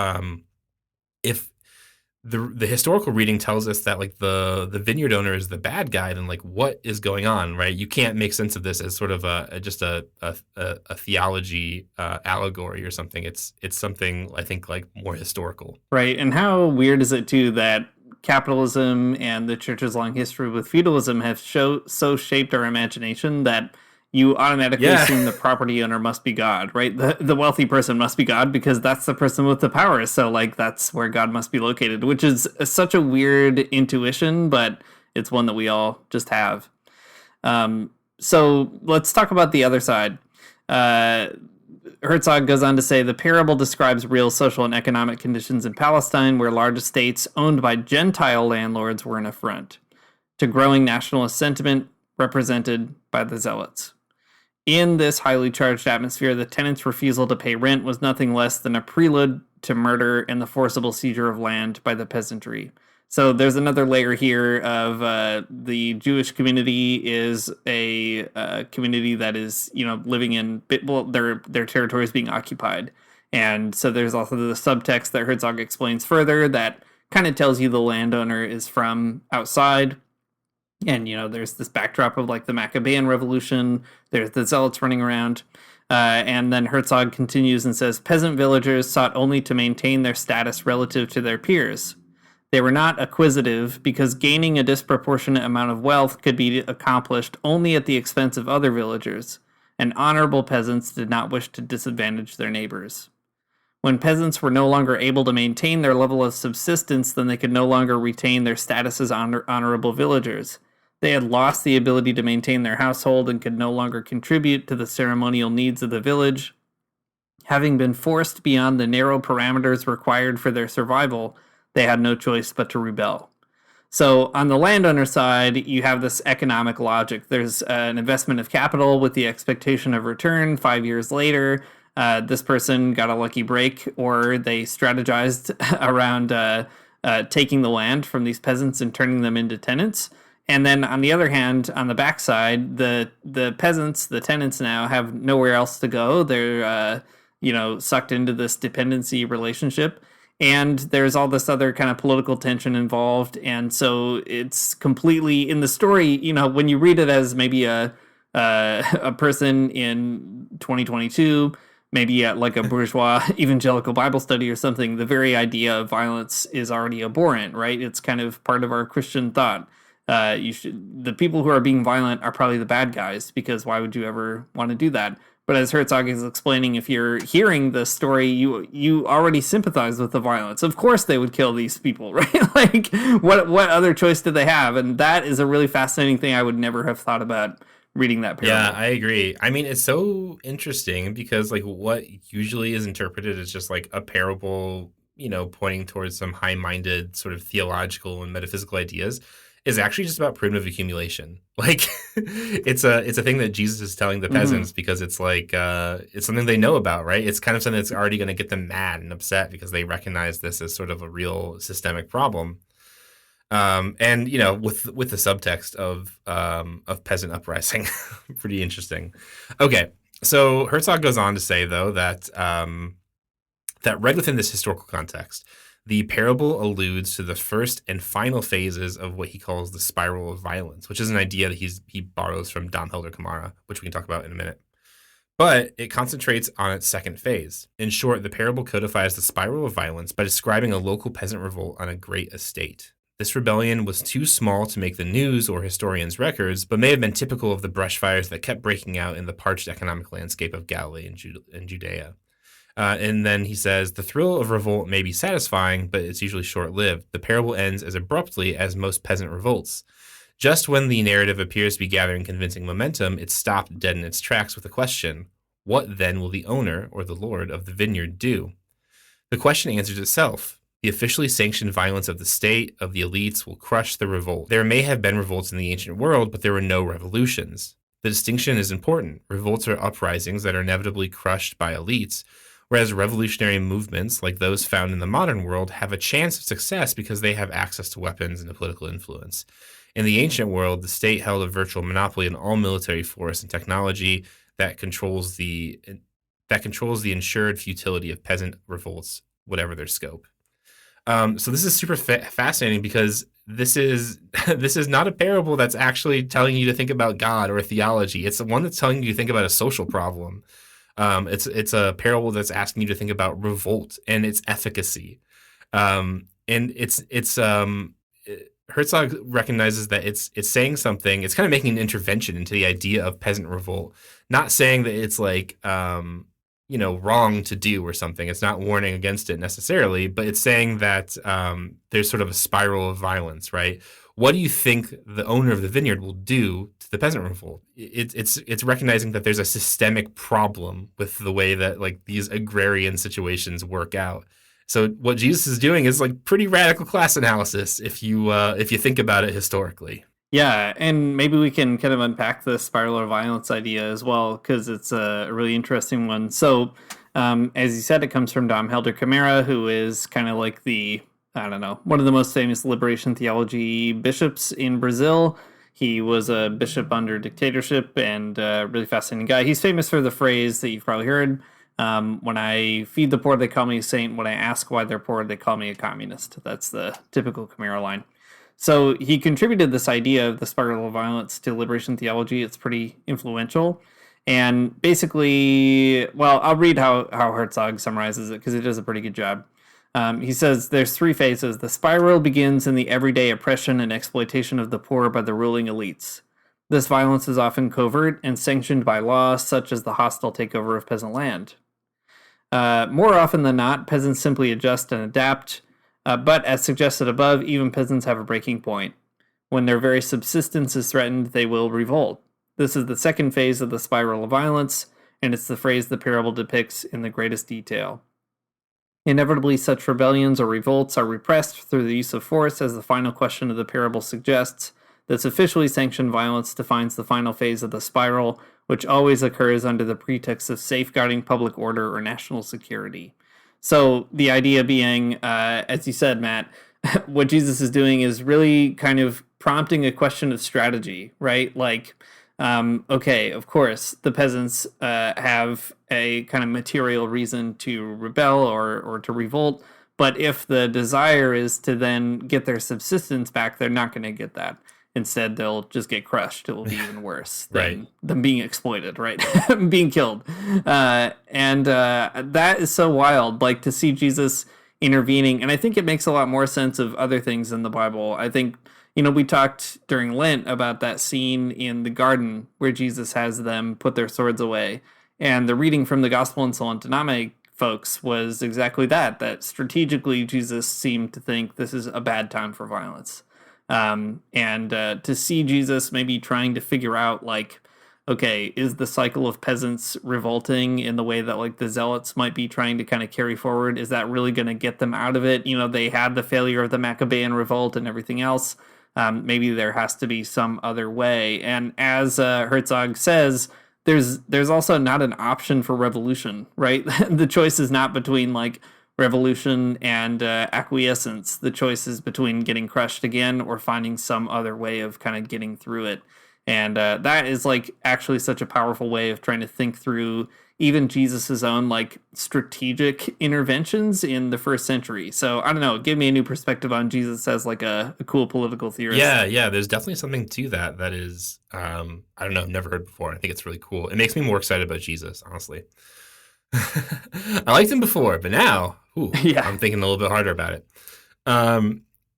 the historical reading tells us that like the vineyard owner is the bad guy, then like what is going on, right? You can't make sense of this as sort of just a theology allegory or something. It's something I think like more historical, right? And how weird is it too that capitalism and the church's long history with feudalism have so shaped our imagination that you automatically assume the property owner must be God, right? The wealthy person must be God because that's the person with the power. So like that's where God must be located, which is such a weird intuition, but it's one that we all just have. So let's talk about the other side. Herzog goes on to say the parable describes real social and economic conditions in Palestine where large estates owned by Gentile landlords were an affront. to growing nationalist sentiment represented by the Zealots. In this highly charged atmosphere, the tenants' refusal to pay rent was nothing less than a prelude to murder and the forcible seizure of land by the peasantry. So there's another layer here of the Jewish community is a community that is, living in their territory is being occupied, and so there's also the subtext that Herzog explains further that kind of tells you the landowner is from outside. And, there's this backdrop of like the Maccabean Revolution. There's the Zealots running around. And then Herzog continues and says, peasant villagers sought only to maintain their status relative to their peers. They were not acquisitive because gaining a disproportionate amount of wealth could be accomplished only at the expense of other villagers. And honorable peasants did not wish to disadvantage their neighbors. When peasants were no longer able to maintain their level of subsistence, then they could no longer retain their status as honorable villagers. They had lost the ability to maintain their household and could no longer contribute to the ceremonial needs of the village. Having been forced beyond the narrow parameters required for their survival, they had no choice but to rebel. So on the landowner side, you have this economic logic. There's an investment of capital with the expectation of return 5 years later. This person got a lucky break, or they strategized around taking the land from these peasants and turning them into tenants. And then on the other hand, on the backside, the peasants, the tenants now have nowhere else to go. They're sucked into this dependency relationship. And there's all this other kind of political tension involved. And so it's completely in the story, when you read it as maybe a person in 2022, maybe at like a bourgeois evangelical Bible study or something, the very idea of violence is already abhorrent, right? It's kind of part of our Christian thought. The people who are being violent are probably the bad guys, because why would you ever want to do that? But as Herzog is explaining, if you're hearing the story, you already sympathize with the violence. Of course they would kill these people, right? Like, what other choice did they have? And that is a really fascinating thing I would never have thought about reading that parable. Yeah, I agree. I mean, it's so interesting because like what usually is interpreted as just like a parable, pointing towards some high-minded sort of theological and metaphysical ideas is actually just about primitive accumulation. Like it's a thing that Jesus is telling the peasants because it's like it's something they know about, right? It's kind of something that's already going to get them mad and upset because they recognize this as sort of a real systemic problem. And with the subtext of peasant uprising, pretty interesting. Okay, so Herzog goes on to say though that that read within this historical context, the parable alludes to the first and final phases of what he calls the spiral of violence, which is an idea that he borrows from Dom Helder Camara, which we can talk about in a minute. But it concentrates on its second phase. In short, the parable codifies the spiral of violence by describing a local peasant revolt on a great estate. This rebellion was too small to make the news or historians' records, but may have been typical of the brush fires that kept breaking out in the parched economic landscape of Galilee and Judea. And then he says, the thrill of revolt may be satisfying, but it's usually short-lived. The parable ends as abruptly as most peasant revolts. Just when the narrative appears to be gathering convincing momentum, it's stopped dead in its tracks with a question. What then will the owner, or the lord, of the vineyard do? The question answers itself. The officially sanctioned violence of the state, of the elites, will crush the revolt. There may have been revolts in the ancient world, but there were no revolutions. The distinction is important. Revolts are uprisings that are inevitably crushed by elites, whereas revolutionary movements, like those found in the modern world, have a chance of success because they have access to weapons and to political influence. In the ancient world, the state held a virtual monopoly on all military force and technology that controls the ensured futility of peasant revolts, whatever their scope. So this is super fascinating because this is not a parable that's actually telling you to think about God or theology. It's the one that's telling you to think about a social problem. It's a parable that's asking you to think about revolt and its efficacy. And Herzog recognizes that it's saying something. It's kind of making an intervention into the idea of peasant revolt, not saying that it's like wrong to do or something. It's not warning against it necessarily, but it's saying that there's sort of a spiral of violence, right? What do you think the owner of the vineyard will do to the peasant revolt? It's recognizing that there's a systemic problem with the way that like these agrarian situations work out. So what Jesus is doing is like pretty radical class analysis if you think about it historically. Yeah, and maybe we can kind of unpack the spiral of violence idea as well, because it's a really interesting one. So, as you said, it comes from Dom Helder Camara, who is kind of like the, I don't know, one of the most famous liberation theology bishops in Brazil. He was a bishop under dictatorship and a really fascinating guy. He's famous for the phrase that you've probably heard: when I feed the poor, they call me a saint. When I ask why they're poor, they call me a communist. That's the typical Camara line. So he contributed this idea of the spiral of violence to liberation theology. It's pretty influential. And basically, well, I'll read how Herzog summarizes it because he does a pretty good job. He says there's three phases. The spiral begins in the everyday oppression and exploitation of the poor by the ruling elites. This violence is often covert and sanctioned by law, such as the hostile takeover of peasant land. More often than not, peasants simply adjust and adapt, but as suggested above, even peasants have a breaking point. When their very subsistence is threatened, they will revolt. This is the second phase of the spiral of violence, and it's the phrase the parable depicts in the greatest detail. Inevitably, such rebellions or revolts are repressed through the use of force, as the final question of the parable suggests. This officially sanctioned violence defines the final phase of the spiral, which always occurs under the pretext of safeguarding public order or national security. So the idea being, as you said, Matt, what Jesus is doing is really kind of prompting a question of strategy, right? Like, okay, of course, the peasants have a kind of material reason to rebel or to revolt, but if the desire is to then get their subsistence back, they're not going to get that. Instead, they'll just get crushed. It will be even worse Right. than them being exploited, right? Being killed. And that is so wild, like to see Jesus intervening. And I think it makes a lot more sense of other things in the Bible. I think, we talked during Lent about that scene in the garden where Jesus has them put their swords away. And the reading from the Gospel in Solentiname folks was exactly that strategically Jesus seemed to think this is a bad time for violence. And to see Jesus maybe trying to figure out, like, okay, is the cycle of peasants revolting in the way that like the zealots might be trying to kind of carry forward? Is that really going to get them out of it? They had the failure of the Maccabean revolt and everything else. Maybe there has to be some other way. And as Herzog says, there's also not an option for revolution, right? The choice is not between like revolution and acquiescence. The choice is between getting crushed again or finding some other way of kind of getting through it. And that is like actually such a powerful way of trying to think through even Jesus's own like strategic interventions in the first century. So I don't know, give me a new perspective on Jesus as like a cool political theorist. Yeah. There's definitely something to that that is, I don't know, I've never heard before. I think it's really cool. It makes me more excited about Jesus, honestly. I liked him before, but now, Yeah. I'm thinking a little bit harder about it.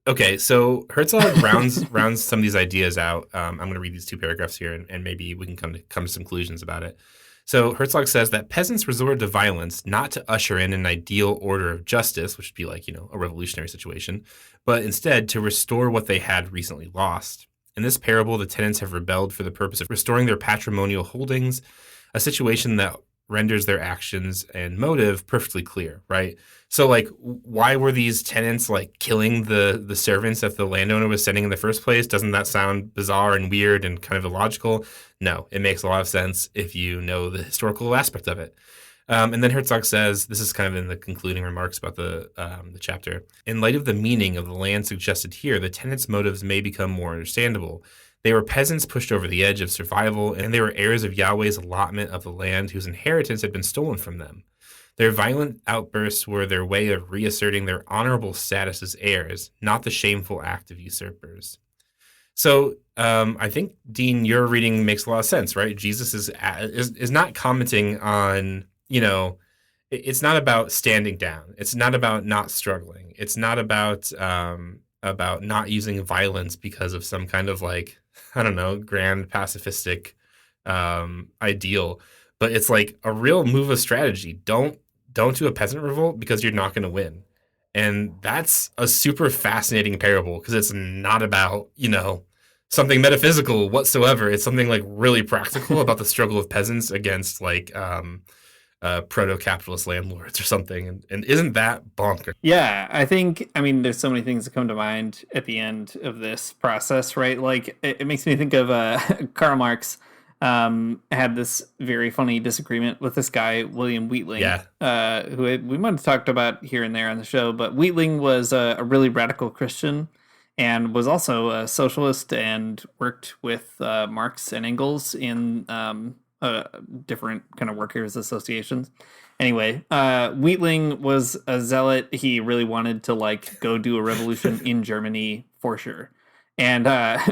Okay, so Herzog rounds some of these ideas out. I'm going to read these two paragraphs here, and maybe we can come to some conclusions about it. So Herzog says that peasants resort to violence not to usher in an ideal order of justice, which would be like, a revolutionary situation, but instead to restore what they had recently lost. In this parable, the tenants have rebelled for the purpose of restoring their patrimonial holdings, a situation that renders their actions and motive perfectly clear, right? So, like, why were these tenants like killing the servants that the landowner was sending in the first place? Doesn't that sound bizarre and weird and kind of illogical? No, it makes a lot of sense if you know the historical aspect of it. And then Herzog says, this is kind of in the concluding remarks about the chapter. In light of the meaning of the land suggested here, the tenants' motives may become more understandable. They were peasants pushed over the edge of survival, and they were heirs of Yahweh's allotment of the land whose inheritance had been stolen from them. Their violent outbursts were their way of reasserting their honorable status as heirs, not the shameful act of usurpers. So I think, Dean, your reading makes a lot of sense, right? Jesus is not commenting on, it's not about standing down. It's not about not struggling. It's not about not using violence because of some kind of like, I don't know, grand pacifistic ideal. But it's like a real move of strategy. Don't do a peasant revolt because you're not going to win. And that's a super fascinating parable because it's not about, something metaphysical whatsoever. It's something like really practical about the struggle of peasants against like proto-capitalist landlords or something. And isn't that bonkers? Yeah, I mean, there's so many things that come to mind at the end of this process, right? Like, it makes me think of Karl Marx had this very funny disagreement with this guy, William Wheatling, Yeah, who we might have talked about here and there on the show, but Wheatling was a really radical Christian and was also a socialist and worked with Marx and Engels in different kind of workers' associations. Anyway, Wheatling was a zealot. He really wanted to like go do a revolution in Germany for sure. And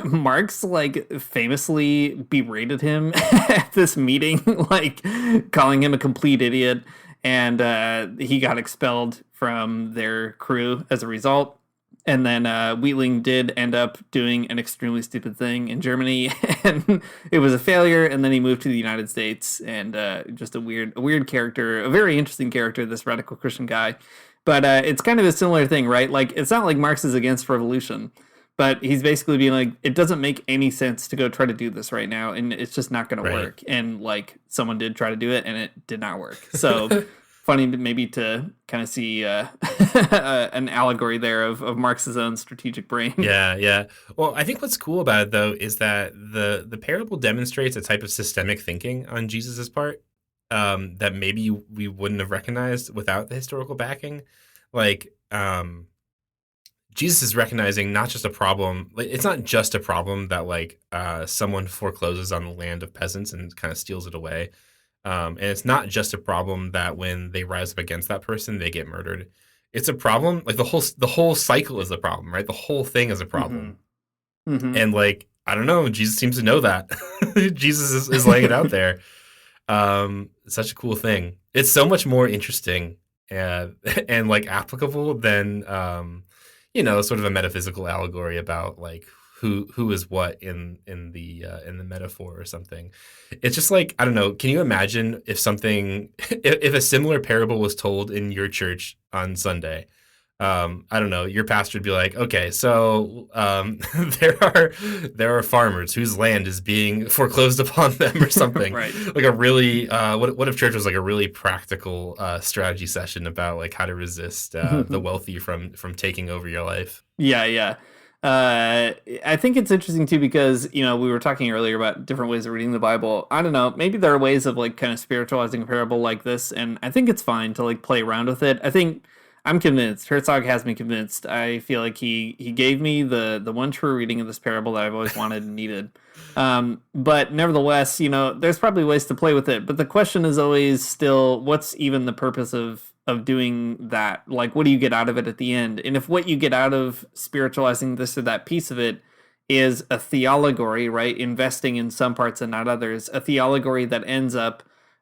Marx like famously berated him at this meeting, like calling him a complete idiot, and he got expelled from their crew as a result. And then Wheatling did end up doing an extremely stupid thing in Germany, and it was a failure. And then he moved to the United States, and just a weird character, a very interesting character, this radical Christian guy. But it's kind of a similar thing, right? Like, it's not like Marx is against revolution, but he's basically being like, it doesn't make any sense to go try to do this right now, and it's just not going to right. work. And like, someone did try to do it, and it did not work. So funny maybe to kind of see an allegory there of Marx's own strategic brain. Yeah, yeah. Well, I think what's cool about it though is that the parable demonstrates a type of systemic thinking on Jesus's part that maybe we wouldn't have recognized without the historical backing. Like, Jesus is recognizing not just a problem. Like, it's not just a problem that like someone forecloses on the land of peasants and kind of steals it away. And it's not just a problem that when they rise up against that person, they get murdered. It's a problem. Like the whole cycle is a problem, right? The whole thing is a problem. And like, I don't know, Jesus seems to know that. Jesus is laying it out there. Such a cool thing. It's so much more interesting and like applicable than sort of a metaphysical allegory about like who is what in the metaphor or something. It's just like, I don't know, can you imagine if something if a similar parable was told in your church on Sunday? I don't know, your pastor would be like, okay, so there are farmers whose land is being foreclosed upon them or something. Right. Like a really what if church was like a really practical strategy session about like how to resist the wealthy from taking over your life. Yeah, yeah. I think it's interesting too because we were talking earlier about different ways of reading the Bible. I don't know, maybe there are ways of like kind of spiritualizing a parable like this, and I think it's fine to like play around with it. I think I'm convinced. Herzog has me convinced. I feel like he gave me the one true reading of this parable that I've always wanted and needed. But nevertheless, there's probably ways to play with it. But the question is always still, what's even the purpose of doing that? Like, what do you get out of it at the end? And if what you get out of spiritualizing this or that piece of it is a theologory, right? Investing in some parts and not others, a theologory that ends up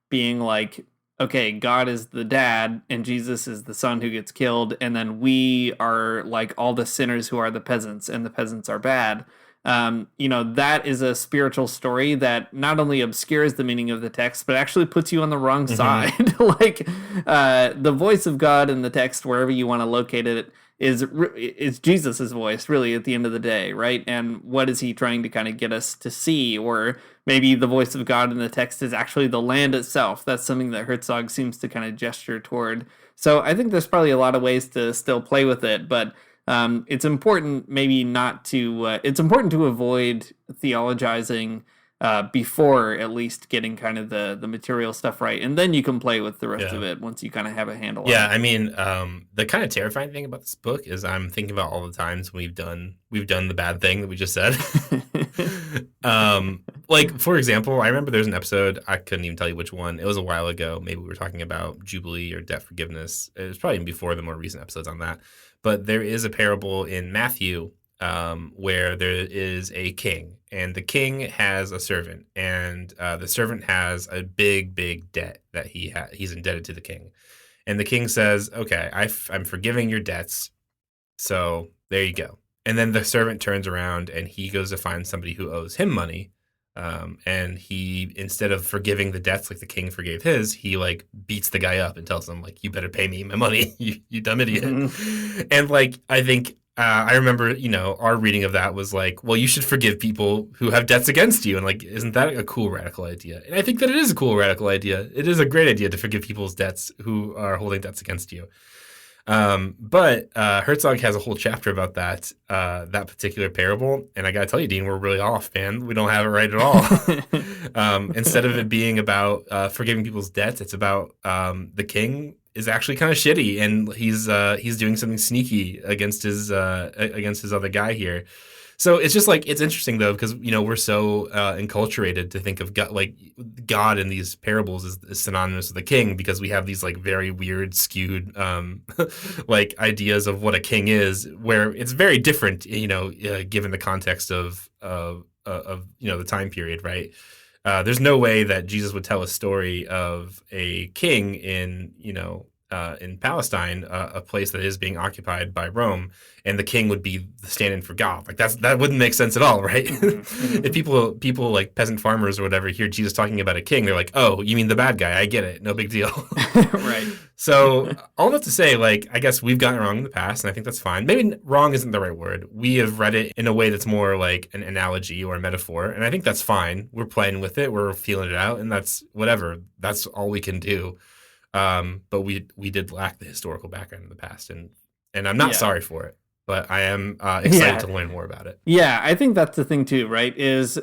being like, okay, God is the dad and Jesus is the son who gets killed, and then we are like all the sinners who are the peasants, and the peasants are bad. That is a spiritual story that not only obscures the meaning of the text, but actually puts you on the wrong side. Like, the voice of God in the text, wherever you want to locate it, is Jesus's voice, really, at the end of the day, right? And what is he trying to kind of get us to see? Or maybe the voice of God in the text is actually the land itself. That's something that Herzog seems to kind of gesture toward. So I think there's probably a lot of ways to still play with it, but it's important maybe not to, it's important to avoid theologizing before at least getting kind of the material stuff right. And then you can play with the rest of it once you kind of have a handle on it. Yeah, I mean, the kind of terrifying thing about this book is I'm thinking about all the times we've done the bad thing that we just said. Like, for example, I remember there's an episode, I couldn't even tell you which one. It was a while ago. Maybe we were talking about Jubilee or debt forgiveness. It was probably before the more recent episodes on that. But there is a parable in Matthew where there is a king, and the king has a servant, and the servant has a big debt that he's indebted to the king. And the king says, okay, I'm forgiving your debts, so there you go. And then the servant turns around and he goes to find somebody who owes him money, And he, instead of forgiving the debts like the king forgave his, he like beats the guy up and tells him like, "You better pay me my money, you dumb idiot." Mhm. And like, I think I remember, our reading of that was like, well, you should forgive people who have debts against you, and like, isn't that a cool radical idea? And I think that it is a cool radical idea. It is a great idea to forgive people's debts who are holding debts against you. But Herzog has a whole chapter about that particular parable, and I gotta tell you, Dean, we're really off, man. We don't have it right at all. Instead of it being about forgiving people's debts, it's about the king is actually kind of shitty, and he's doing something sneaky against his other guy here. So it's just like, it's interesting though, because we're so enculturated to think of God in these parables is synonymous with the king, because we have these like very weird, skewed like ideas of what a king is, where it's very different, given the context of the time period, right? There's no way that Jesus would tell a story of a king in Palestine, a place that is being occupied by Rome, and the king would be the stand-in for God. Like that wouldn't make sense at all, right? Mhm. If people like peasant farmers or whatever hear Jesus talking about a king, they're like, "Oh, you mean the bad guy? I get it. No big deal." Right. So all that to say, like, I guess we've gotten it wrong in the past, and I think that's fine. Maybe wrong isn't the right word. We have read it in a way that's more like an analogy or a metaphor, and I think that's fine. We're playing with it, we're feeling it out, and that's whatever. That's all we can do. But we did lack the historical background in the past, and I'm not Yeah. sorry for it, but I am excited Yeah. to learn more about it. Yeah, I think that's the thing too, right? Is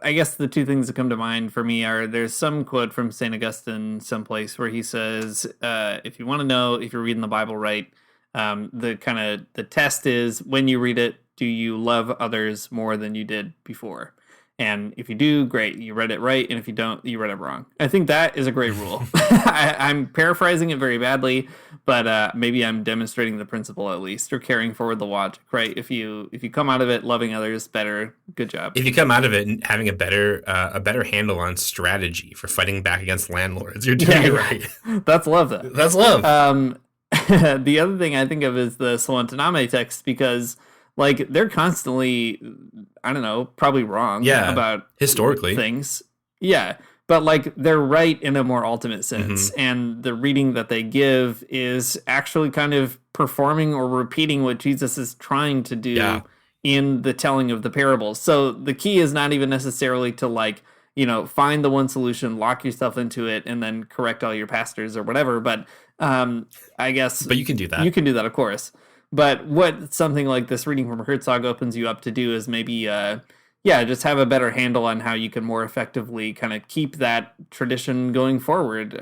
I guess the two things that come to mind for me are, there's some quote from St. Augustine someplace where he says, if you want to know if you're reading the Bible right, the test is, when you read it, do you love others more than you did before? And if you do, great, you read it right. And if you don't, you read it wrong. I think that is a great rule. I'm paraphrasing it very badly, but maybe I'm demonstrating the principle at least, or carrying forward the logic, right? If you come out of it loving others better, good job. If you come out of it having a better handle on strategy for fighting back against landlords, you're doing it right. That's love, though. That's love. The other thing I think of is the Solentiname text, because like they're constantly, I don't know, probably wrong about historically things. Yeah. But like they're right in a more ultimate sense. Mm-hmm. And the reading that they give is actually kind of performing or repeating what Jesus is trying to do in the telling of the parables. So the key is not even necessarily to like, find the one solution, lock yourself into it, and then correct all your pastors or whatever. But I guess. But you can do that. You can do that, of course. But what something like this reading from Herzog opens you up to do is maybe, just have a better handle on how you can more effectively kind of keep that tradition going forward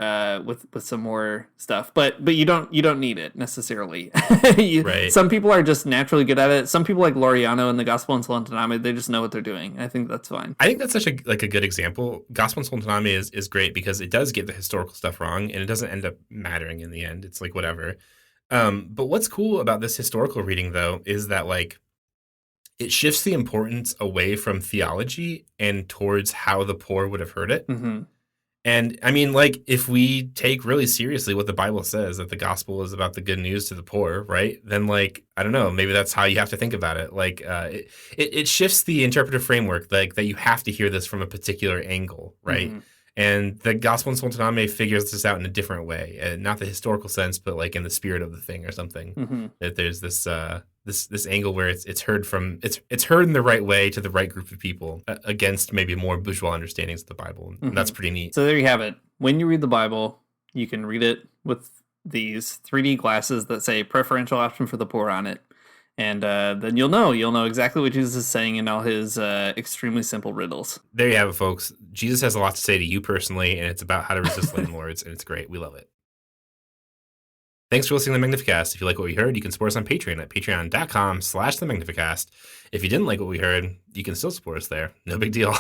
with some more stuff. But you don't need it necessarily. Right. Some people are just naturally good at it. Some people, like Laureano in the Gospel in Solentiname, they just know what they're doing. I think that's fine. I think that's such a good example. Gospel in Solentiname is great because it does get the historical stuff wrong, and it doesn't end up mattering in the end. It's like whatever. But what's cool about this historical reading, though, is that like it shifts the importance away from theology and towards how the poor would have heard it. Mm-hmm. And I mean, like, if we take really seriously what the Bible says, that the gospel is about the good news to the poor, right? Then, like, I don't know, maybe that's how you have to think about it. Like, it shifts the interpretive framework, like that you have to hear this from a particular angle, right? Mm-hmm. And the Gospel in Solentiname figures this out in a different way, not the historical sense, but like in the spirit of the thing or something. Mm-hmm. That there's this this angle where it's heard from it's heard in the right way to the right group of people against maybe more bourgeois understandings of the Bible, and that's pretty neat. So there you have it. When you read the Bible, you can read it with these 3D glasses that say "preferential option for the poor" on it. And then you'll know exactly what Jesus is saying in all his extremely simple riddles. There you have it, folks. Jesus has a lot to say to you personally, and it's about how to resist landlords, and it's great. We love it. Thanks for listening to the Magnificast. If you like what we heard, you can support us on Patreon at patreon.com/the Magnificast. If you didn't like what we heard, you can still support us there. No big deal.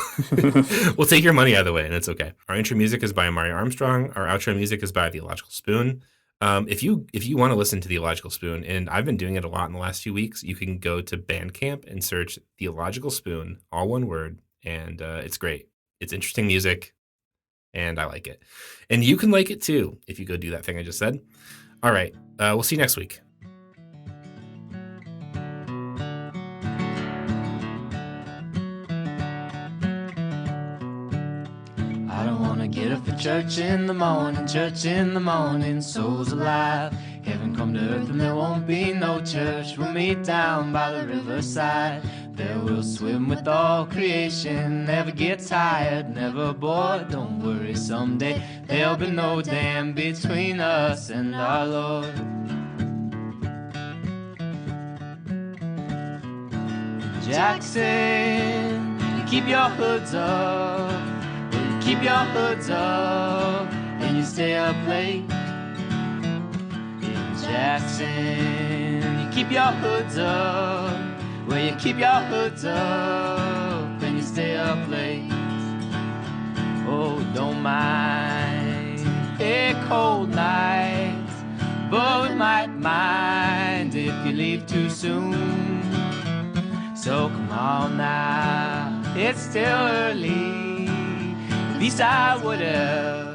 We'll take your money either way, and it's okay. Our intro music is by Mario Armstrong. Our outro music is by The Illogical Spoon. If you want to listen to The Illogical Spoon, and I've been doing it a lot in the last few weeks, you can go to Bandcamp and search The Illogical Spoon, all one word, and it's great. It's interesting music, and I like it. And you can like it too if you go do that thing I just said. All right, we'll see you next week. Gonna get up for church in the morning, souls alive. Heaven come to earth and there won't be no church. We'll meet down by the riverside. There we'll swim with all creation. Never get tired, never bored. Don't worry, someday there'll be no dam between us and our Lord. Jackson, keep your hoods up. Keep your hoods up and you stay up late. In Jackson, you keep your hoods up. Well, you keep your hoods up and you stay up late. Oh, don't mind a cold night, but we might mind if you leave too soon. So come on now, it's still early. At least I would have